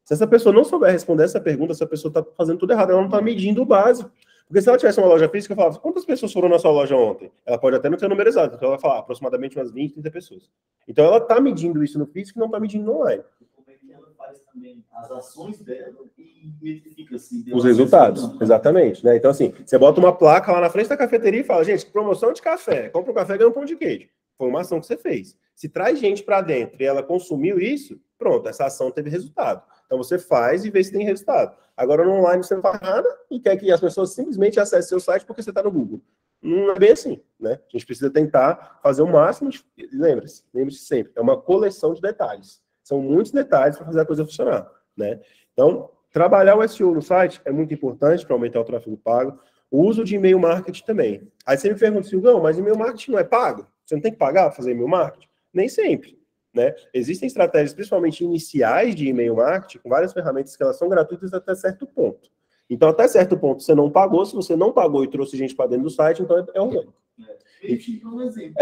Se essa pessoa não souber responder essa pergunta, essa pessoa está fazendo tudo errado, ela não está medindo o básico. Porque se ela tivesse uma loja física, eu falava: quantas pessoas foram na sua loja ontem? Ela pode até não ter o número exato, então ela vai falar aproximadamente umas 20, 30 pessoas. Então ela está medindo isso no físico e não está medindo no online. Como é que ela faz também as ações dela e identifica assim, os resultados, exatamente. Né? Então, assim, você bota uma placa lá na frente da cafeteria e fala: gente, promoção de café, compra um café e ganha um pão de queijo. Foi uma ação que você fez. Se traz gente para dentro e ela consumiu isso, pronto, essa ação teve resultado. Então você faz e vê se tem resultado. Agora no online você não faz nada e quer que as pessoas simplesmente acessem seu site porque você está no Google. Não é bem assim, né? A gente precisa tentar fazer o máximo. Lembre-se sempre, é uma coleção de detalhes. São muitos detalhes para fazer a coisa funcionar, né? Então, trabalhar o SEO no site é muito importante para aumentar o tráfego pago. O uso de e-mail marketing também. Aí você me pergunta: Silvão, mas e-mail marketing não é pago? Você não tem que pagar para fazer e-mail marketing? Nem sempre. Né? Existem estratégias, principalmente iniciais de e-mail marketing, com várias ferramentas que elas são gratuitas até certo ponto. Então, até certo ponto, você não pagou. Se você não pagou e trouxe gente para dentro do site, então é orgânico.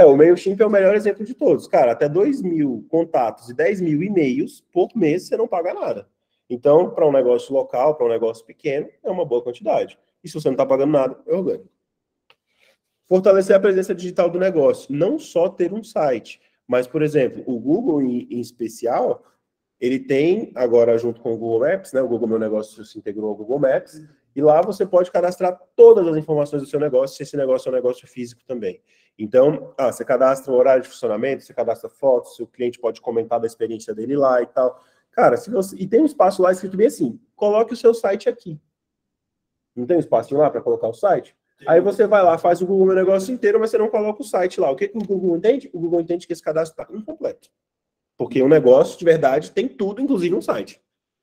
O MailChimp é o melhor exemplo de todos. Cara, até 2.000 contatos e 10.000 e-mails por mês, você não paga nada. Então, para um negócio local, para um negócio pequeno, é uma boa quantidade. E se você não está pagando nada, é orgânico. Fortalecer a presença digital do negócio. Não só ter um site, mas, por exemplo, o Google, em especial, ele tem, agora junto com o Google Maps, né? O Google Meu Negócio se integrou ao Google Maps, e lá você pode cadastrar todas as informações do seu negócio, se esse negócio é um negócio físico também. Então, você cadastra o horário de funcionamento, você cadastra fotos, se o cliente pode comentar da experiência dele lá e tal. Cara, e tem um espaço lá escrito bem assim: coloque o seu site aqui. Não tem um espacinho lá para colocar o site? Aí você vai lá, faz o Google Meu Negócio inteiro, mas você não coloca o site lá. O que o Google entende? O Google entende que esse cadastro está incompleto. Porque um negócio, de verdade, tem tudo, inclusive um site.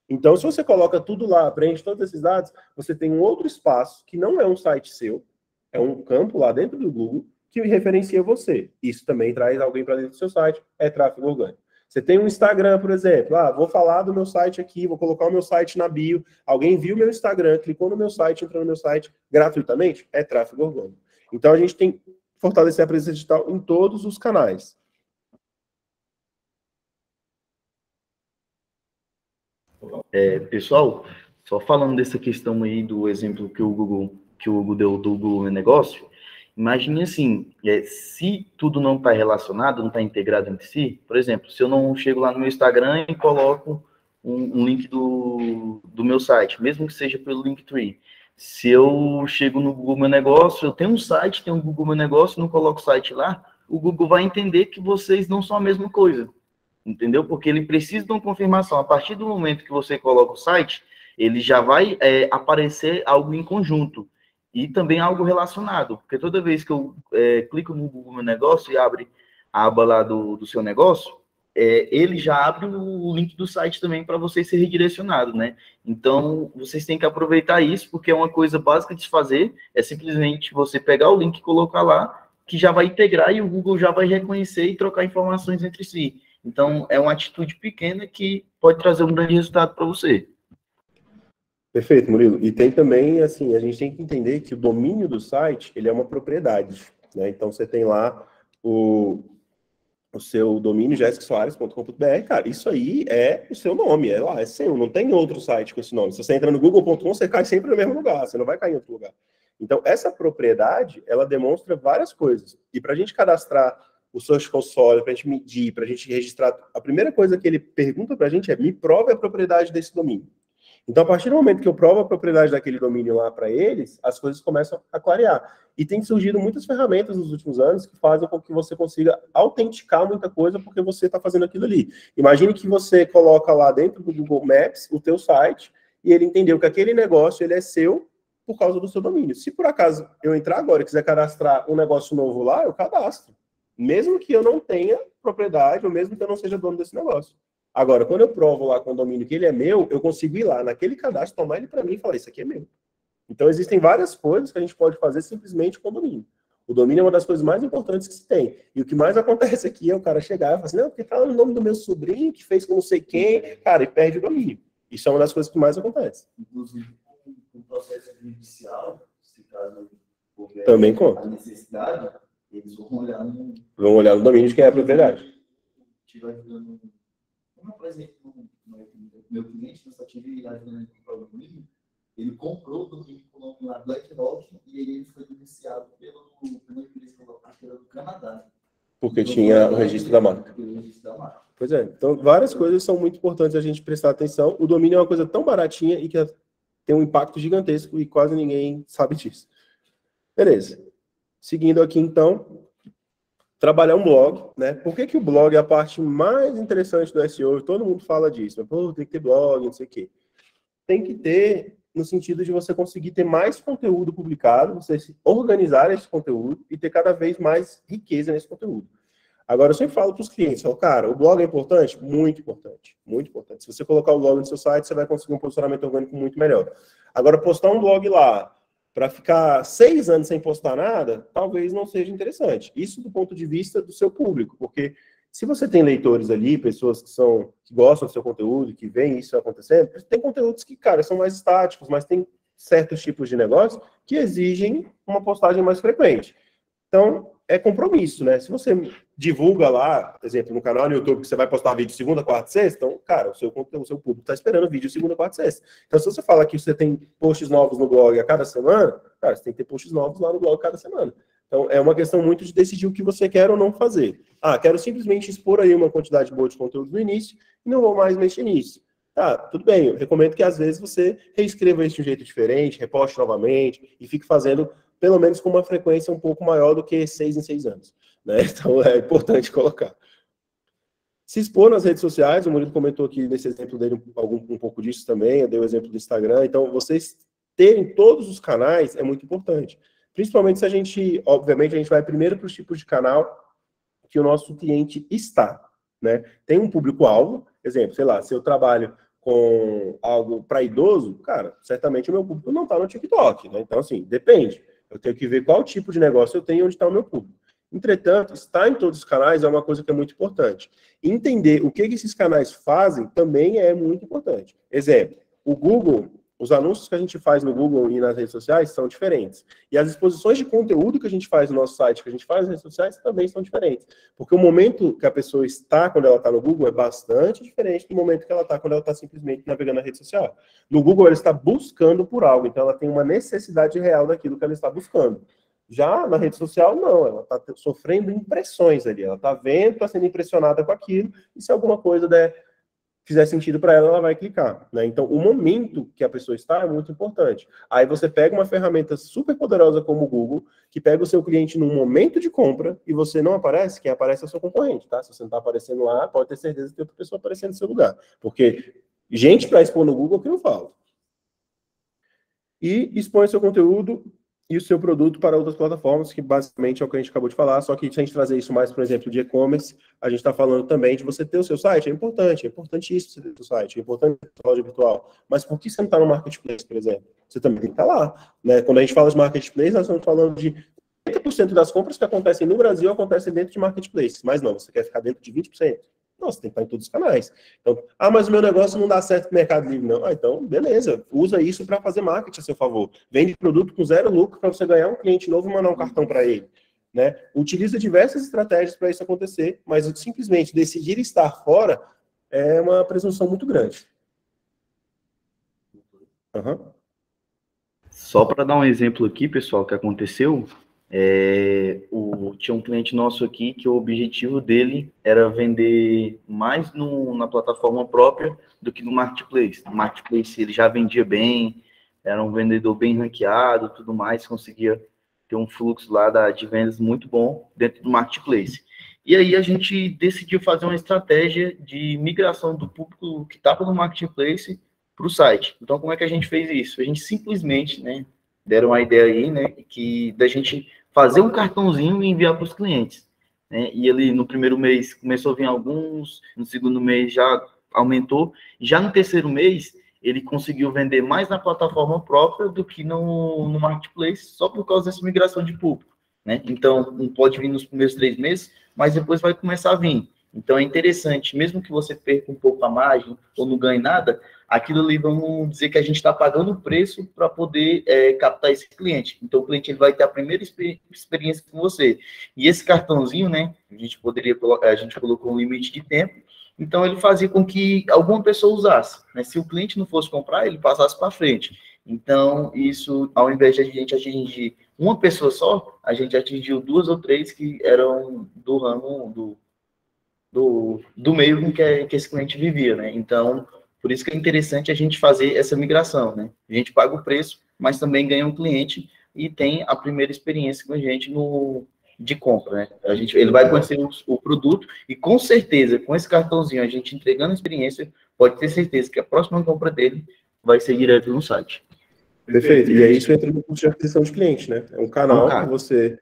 Então, se você coloca tudo lá, preenche todos esses dados, você tem um outro espaço que não é um site seu, é um campo lá dentro do Google que referencia você. Isso também traz alguém para dentro do seu site, é tráfego orgânico. Você tem um Instagram, por exemplo. Vou falar do meu site aqui, vou colocar o meu site na bio. Alguém viu meu Instagram, clicou no meu site, entrou no meu site gratuitamente, é tráfego orgânico. Então, a gente tem que fortalecer a presença digital em todos os canais. Pessoal, só falando dessa questão aí do exemplo que o Google deu do Google Negócio, imagine assim, se tudo não está relacionado, não está integrado entre si, por exemplo, se eu não chego lá no meu Instagram e coloco um link do meu site, mesmo que seja pelo Linktree, se eu chego no Google Meu Negócio, eu tenho um site, tenho um Google Meu Negócio, não coloco o site lá, o Google vai entender que vocês não são a mesma coisa. Entendeu? Porque ele precisa de uma confirmação. A partir do momento que você coloca o site, ele já vai aparecer algo em conjunto. E também algo relacionado. Porque toda vez que eu clico no Google Meu Negócio e abre a aba lá do seu negócio, ele já abre o link do site também para você ser redirecionado, né? Então, vocês têm que aproveitar isso, porque é uma coisa básica de se fazer. É simplesmente você pegar o link e colocar lá, que já vai integrar e o Google já vai reconhecer e trocar informações entre si. Então, é uma atitude pequena que pode trazer um grande resultado para você. Perfeito, Murilo. E tem também, assim, a gente tem que entender que o domínio do site, ele é uma propriedade, né? Então, você tem lá o seu domínio, jessicsoares.com.br, cara, isso aí é o seu nome, é lá, é seu, não tem outro site com esse nome. Se você entra no google.com, você cai sempre no mesmo lugar, você não vai cair em outro lugar. Então, essa propriedade, ela demonstra várias coisas. E para a gente cadastrar o Search Console, para a gente medir, para a gente registrar, a primeira coisa que ele pergunta para a gente é: me prove a propriedade desse domínio. Então, a partir do momento que eu provo a propriedade daquele domínio lá para eles, as coisas começam a clarear. E tem surgido muitas ferramentas nos últimos anos que fazem com que você consiga autenticar muita coisa porque você está fazendo aquilo ali. Imagine que você coloca lá dentro do Google Maps o teu site e ele entendeu que aquele negócio ele é seu por causa do seu domínio. Se por acaso eu entrar agora e quiser cadastrar um negócio novo lá, eu cadastro. Mesmo que eu não tenha propriedade, ou mesmo que eu não seja dono desse negócio. Agora, quando eu provo lá com o domínio que ele é meu, eu consigo ir lá naquele cadastro, tomar ele para mim e falar: isso aqui é meu. Então, existem várias coisas que a gente pode fazer simplesmente com o domínio. O domínio é uma das coisas mais importantes que se tem. E o que mais acontece aqui é o cara chegar e falar assim, não, porque tá no nome do meu sobrinho, que fez com não sei quem, cara, e perde o domínio. Isso é uma das coisas que mais acontece. Inclusive, o processo judicial, se caso houver também conta. a necessidade, eles vão olhar no domínio de quem é a propriedade. Tive ajudando, como por exemplo, meu cliente, eu só tive ajudando a comprar o domínio, ele comprou o domínio com o nome lá BlackRock e ele foi denunciado pela empresa do Canadá. Porque tinha o registro da marca. Pois é. Então, várias coisas são muito importantes a gente prestar atenção. O domínio é uma coisa tão baratinha e que tem um impacto gigantesco e quase ninguém sabe disso. Beleza. Seguindo aqui, então, trabalhar um blog, né? Por que que o blog é a parte mais interessante do SEO? Todo mundo fala disso. Pô, tem que ter blog, não sei o quê. Tem que ter no sentido de você conseguir ter mais conteúdo publicado, você se organizar esse conteúdo e ter cada vez mais riqueza nesse conteúdo. Agora, eu sempre falo para os clientes, cara, o blog é importante? Muito importante, muito importante. Se você colocar o blog no seu site, você vai conseguir um posicionamento orgânico muito melhor. Agora, postar um blog lá para ficar 6 anos sem postar nada, talvez não seja interessante. Isso do ponto de vista do seu público, porque se você tem leitores ali, pessoas que gostam do seu conteúdo, que veem isso acontecendo, tem conteúdos que, cara, são mais estáticos, mas tem certos tipos de negócio que exigem uma postagem mais frequente. Então, é compromisso, né? Se você divulga lá, por exemplo, no canal no YouTube, que você vai postar vídeo segunda, quarta e sexta, então, cara, o seu público está esperando vídeo segunda, quarta e sexta. Então, se você fala que você tem posts novos no blog a cada semana, cara, você tem que ter posts novos lá no blog a cada semana. Então, é uma questão muito de decidir o que você quer ou não fazer. Ah, quero simplesmente expor aí uma quantidade boa de conteúdo no início e não vou mais mexer nisso. Tá, tudo bem, eu recomendo que às vezes você reescreva isso de um jeito diferente, reposte novamente e fique fazendo pelo menos com uma frequência um pouco maior do que 6 em 6 anos. Né? Então, é importante colocar. Se expor nas redes sociais, o Murilo comentou aqui nesse exemplo dele um pouco disso também, eu dei o exemplo do Instagram. Então, vocês terem todos os canais é muito importante. Principalmente se a gente, obviamente, a gente vai primeiro para os tipos de canal que o nosso cliente está, né? Tem um público-alvo, exemplo, sei lá, se eu trabalho com algo para idoso, cara, certamente o meu público não está no TikTok, né? Então, assim, depende. Eu tenho que ver qual tipo de negócio eu tenho e onde está o meu público. Entretanto, estar em todos os canais é uma coisa que é muito importante. Entender o que esses canais fazem também é muito importante. Exemplo, o Google, os anúncios que a gente faz no Google e nas redes sociais são diferentes. E as exposições de conteúdo que a gente faz no nosso site, que a gente faz nas redes sociais, também são diferentes. Porque o momento que a pessoa está quando ela está no Google é bastante diferente do momento que ela está quando ela está simplesmente navegando na rede social. No Google, ela está buscando por algo, então ela tem uma necessidade real daquilo que ela está buscando. Já na rede social, não, ela está sofrendo impressões ali, ela está vendo, está sendo impressionada com aquilo, e se alguma coisa fizer sentido para ela, ela vai clicar. Né? Então, o momento que a pessoa está é muito importante. Aí você pega uma ferramenta super poderosa como o Google, que pega o seu cliente num momento de compra, e você não aparece, quem aparece é o seu concorrente, tá? Se você não está aparecendo lá, pode ter certeza que tem outra pessoa aparecendo no seu lugar. Porque gente para expor no Google que não fala. E expõe o seu conteúdo e o seu produto para outras plataformas, que basicamente é o que a gente acabou de falar, só que se a gente trazer isso mais, por exemplo, de e-commerce, a gente está falando também de você ter o seu site, é importantíssimo você ter o seu site, é importante ter a loja virtual, mas por que você não está no Marketplace, por exemplo? Você também tem que estar lá, né? Quando a gente fala de Marketplace, nós estamos falando de 80% das compras que acontecem no Brasil acontecem dentro de Marketplace, mas não, você quer ficar dentro de 20%. Nossa, tem que estar em todos os canais. Então, mas o meu negócio não dá certo no Mercado Livre, não. Então, beleza, usa isso para fazer marketing a seu favor. Vende produto com 0 lucro para você ganhar um cliente novo e mandar um cartão para ele. Né? Utiliza diversas estratégias para isso acontecer, mas simplesmente decidir estar fora é uma presunção muito grande. Só para dar um exemplo aqui, pessoal, que aconteceu, tinha um cliente nosso aqui que o objetivo dele era vender mais na plataforma própria do que no Marketplace. No Marketplace ele já vendia bem, era um vendedor bem ranqueado, tudo mais, conseguia ter um fluxo lá de vendas muito bom dentro do Marketplace. E aí a gente decidiu fazer uma estratégia de migração do público que estava no Marketplace para o site. Então, como é que a gente fez isso? A gente simplesmente, deram uma ideia aí, da gente fazer um cartãozinho e enviar para os clientes. Né? E ele, no primeiro mês, começou a vir alguns, no segundo mês já aumentou, já no terceiro mês, ele conseguiu vender mais na plataforma própria do que no marketplace, só por causa dessa migração de público, né? Então, não pode vir nos primeiros 3 meses, mas depois vai começar a vir. Então, é interessante, mesmo que você perca um pouco a margem ou não ganhe nada, aquilo ali, vamos dizer que a gente está pagando o preço para poder captar esse cliente. Então, o cliente ele vai ter a primeira experiência com você. E esse cartãozinho, né, a gente colocou um limite de tempo, então ele fazia com que alguma pessoa usasse, né? Se o cliente não fosse comprar, ele passasse para frente. Então, isso, ao invés de a gente atingir uma pessoa só, a gente atingiu 2 ou 3 que eram do ramo do meio com que esse cliente vivia, né? Então, por isso que é interessante a gente fazer essa migração, né? A gente paga o preço, mas também ganha um cliente e tem a primeira experiência com a gente de compra, né? Ele vai conhecer o produto e, com certeza, com esse cartãozinho, a gente entregando a experiência, pode ter certeza que a próxima compra dele vai ser direto no site. Perfeito. E aí isso entra no custo de aquisição de cliente, né? É um canal que você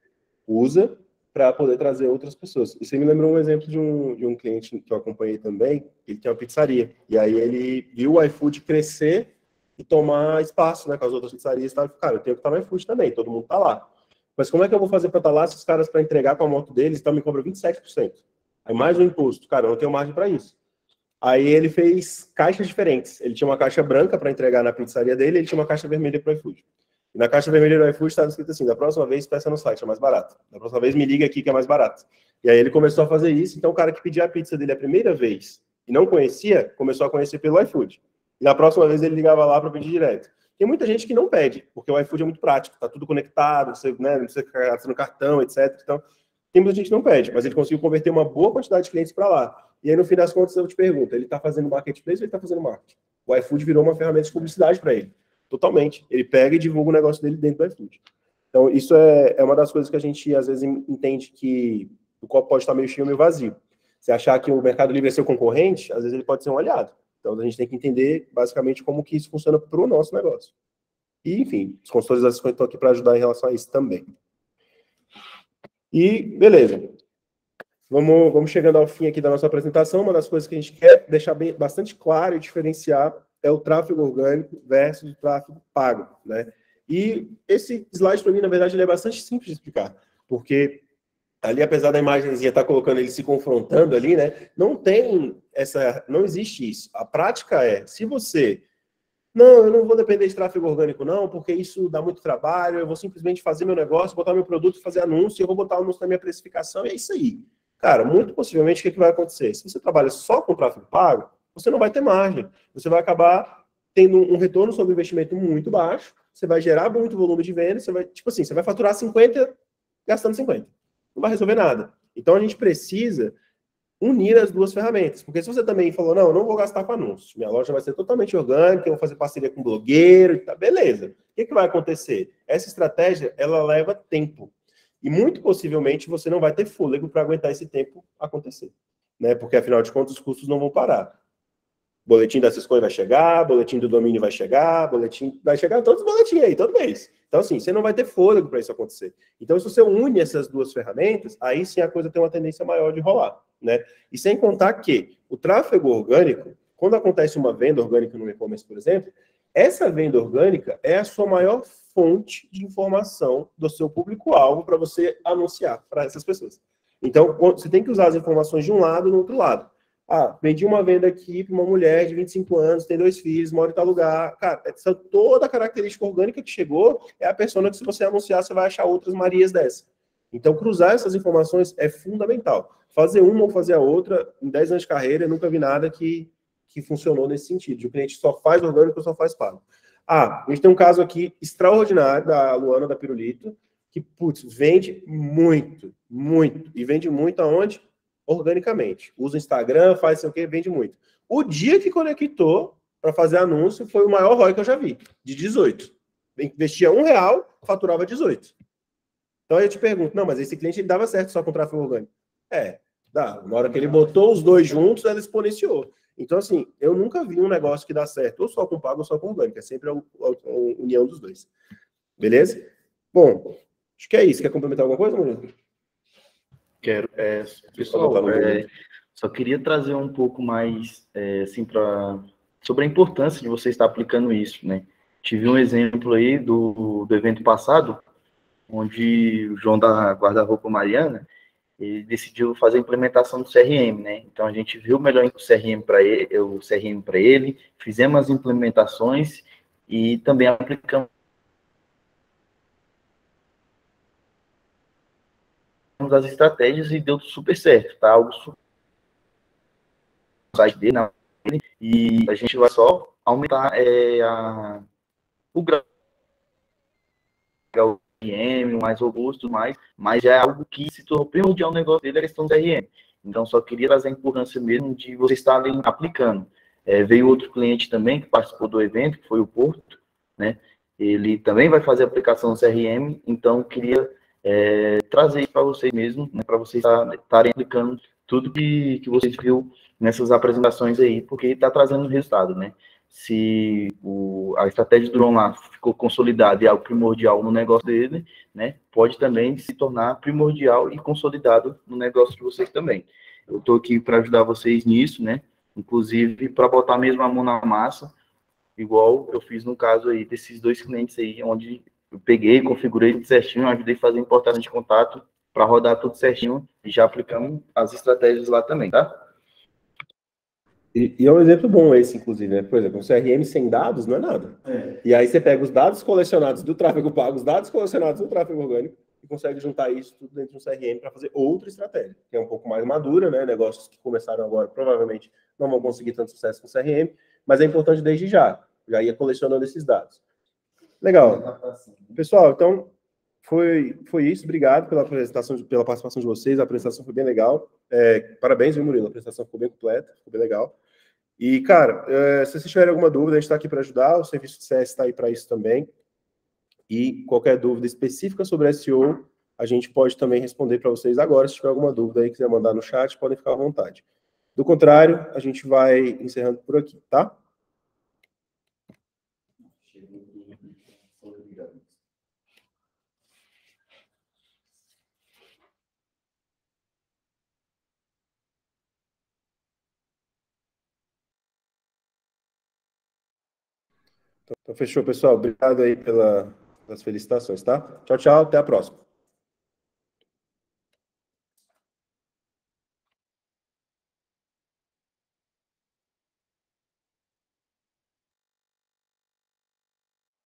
usa para poder trazer outras pessoas. E você me lembrou um exemplo de um cliente que eu acompanhei também, ele tem uma pizzaria. E aí ele viu o iFood crescer e tomar espaço, né, com as outras pizzarias. Tá? Cara, eu tenho que estar no iFood também, todo mundo tá lá. Mas como é que eu vou fazer para estar lá se os caras, para entregar com a moto deles, me cobram 27%? Aí mais o imposto. Cara, eu não tenho margem para isso. Aí ele fez caixas diferentes. Ele tinha uma caixa branca para entregar na pizzaria dele, ele tinha uma caixa vermelha para o iFood. E na caixa vermelha do iFood estava escrito assim: da próxima vez peça no site, é mais barato. Da próxima vez me liga aqui que é mais barato. E aí ele começou a fazer isso. Então o cara que pedia a pizza dele a primeira vez e não conhecia, começou a conhecer pelo iFood. E na próxima vez ele ligava lá para pedir direto. Tem muita gente que não pede, porque o iFood é muito prático, tá tudo conectado, você, né, não precisa ficar no cartão, etc. Então, tem muita gente que não pede, mas ele conseguiu converter uma boa quantidade de clientes para lá. E aí, no fim das contas, eu te pergunto, ele está fazendo marketplace ou ele está fazendo marketing? O iFood virou uma ferramenta de publicidade para ele. Totalmente. Ele pega e divulga o negócio dele dentro do iFood. Então, isso é uma das coisas que a gente, às vezes, entende que o copo pode estar meio cheio ou meio vazio. Se achar que o Mercado Livre é seu concorrente, às vezes ele pode ser um aliado. Então, a gente tem que entender, basicamente, como que isso funciona para o nosso negócio. E, enfim, os consultores das ações estão aqui para ajudar em relação a isso também. E, beleza. Vamos chegando ao fim aqui da nossa apresentação. Uma das coisas que a gente quer deixar bastante claro e diferenciar é o tráfego orgânico versus o tráfego pago, né? E esse slide, para mim, na verdade, ele é bastante simples de explicar, porque ali, apesar da imagenzinha estar colocando ele se confrontando ali, né? Não existe isso. A prática é, se você... Não, eu não vou depender de tráfego orgânico, não, porque isso dá muito trabalho, eu vou simplesmente fazer meu negócio, botar meu produto, fazer anúncio, eu vou botar o anúncio na minha precificação, e é isso aí. Cara, muito possivelmente, o que vai acontecer? Se você trabalha só com tráfego pago, você não vai ter margem. Você vai acabar tendo um retorno sobre investimento muito baixo, você vai gerar muito volume de venda, você vai faturar 50 gastando 50. Não vai resolver nada. Então, a gente precisa unir as duas ferramentas. Porque se você também falou, não, eu não vou gastar com anúncios, minha loja vai ser totalmente orgânica, eu vou fazer parceria com blogueiro, tá, beleza. O que vai acontecer? Essa estratégia, ela leva tempo. E muito possivelmente você não vai ter fôlego para aguentar esse tempo acontecer, né? Porque, afinal de contas, os custos não vão parar. Boletim da Cisco vai chegar, boletim do domínio vai chegar, todos os boletins aí, todo mês. Então, assim, você não vai ter fôlego para isso acontecer. Então, se você une essas duas ferramentas, aí sim a coisa tem uma tendência maior de rolar, né? E sem contar que o tráfego orgânico, quando acontece uma venda orgânica no e-commerce, por exemplo, essa venda orgânica é a sua maior fonte de informação do seu público-alvo para você anunciar para essas pessoas. Então, você tem que usar as informações de um lado e do outro lado. Ah, vendi uma venda aqui para uma mulher de 25 anos, tem 2 filhos, mora em tal lugar. Cara, toda a característica orgânica que chegou é a persona que, se você anunciar, você vai achar outras Marias dessa. Então, cruzar essas informações é fundamental. Fazer uma ou fazer a outra, em 10 anos de carreira, eu nunca vi nada que funcionou nesse sentido. O cliente só faz orgânico ou só faz pago. Ah, a gente tem um caso aqui extraordinário da Luana da Pirulito, que, putz, vende muito, muito. E vende muito aonde? Organicamente. Usa o Instagram, faz sei o quê, vende muito. O dia que conectou para fazer anúncio foi o maior ROI que eu já vi, de 18. Investia R$1, faturava 18. Então eu te pergunto, não, mas esse cliente ele dava certo só com tráfego orgânico? Dá. Na hora que ele botou os dois juntos, ela exponenciou. Então, assim, eu nunca vi um negócio que dá certo ou só com pago ou só com orgânico. É sempre a união dos dois. Beleza? Bom, acho que é isso. Quer complementar alguma coisa, Murilo? Quero. Pessoal, só queria trazer um pouco mais, assim, para sobre a importância de você estar aplicando isso, né? Tive um exemplo aí do evento passado, onde o João da Guarda-Roupa Mariana, ele decidiu fazer a implementação do CRM, né? Então a gente viu melhor o CRM para ele, fizemos as implementações e também aplicamos as estratégias e deu super certo, tá? Algo super site dele, e a gente vai só aumentar o grau CRM, mais robusto, mas já é algo que se tornou primordial no negócio dele, a questão do CRM. Então, só queria trazer a importância mesmo de você estar ali aplicando. Veio outro cliente também que participou do evento, que foi o Porto, né? Ele também vai fazer a aplicação do CRM, então queria trazer isso para vocês mesmo, né, para vocês estarem aplicando tudo que vocês viram nessas apresentações aí, porque está trazendo resultado, né? Se a estratégia do Drone lá ficou consolidada e algo primordial no negócio dele, né, pode também se tornar primordial e consolidado no negócio de vocês também. Eu estou aqui para ajudar vocês nisso, né, inclusive para botar mesmo a mão na massa, igual eu fiz no caso aí desses dois clientes aí, onde eu peguei, configurei tudo certinho, ajudei a fazer importância de contato para rodar tudo certinho e já aplicamos as estratégias lá também, tá? E é um exemplo bom esse, inclusive, né? Por exemplo, um CRM sem dados não é nada. E aí você pega os dados colecionados do tráfego pago, os dados colecionados do tráfego orgânico, e consegue juntar isso tudo dentro de um CRM para fazer outra estratégia, que é um pouco mais madura, né? Negócios que começaram agora provavelmente não vão conseguir tanto sucesso com CRM, mas é importante desde já ia colecionando esses dados. Legal. Pessoal, então foi isso. Obrigado pela participação de vocês. A apresentação foi bem legal. Parabéns, viu, Murilo? A apresentação ficou bem completa, ficou bem legal. E, cara, se vocês tiverem alguma dúvida, a gente está aqui para ajudar, o serviço de CS está aí para isso também. E qualquer dúvida específica sobre SEO, a gente pode também responder para vocês agora. Se tiver alguma dúvida aí, quiser mandar no chat, podem ficar à vontade. Do contrário, a gente vai encerrando por aqui, tá? Então, fechou, pessoal. Obrigado aí pelas felicitações, tá? Tchau, tchau. Até a próxima.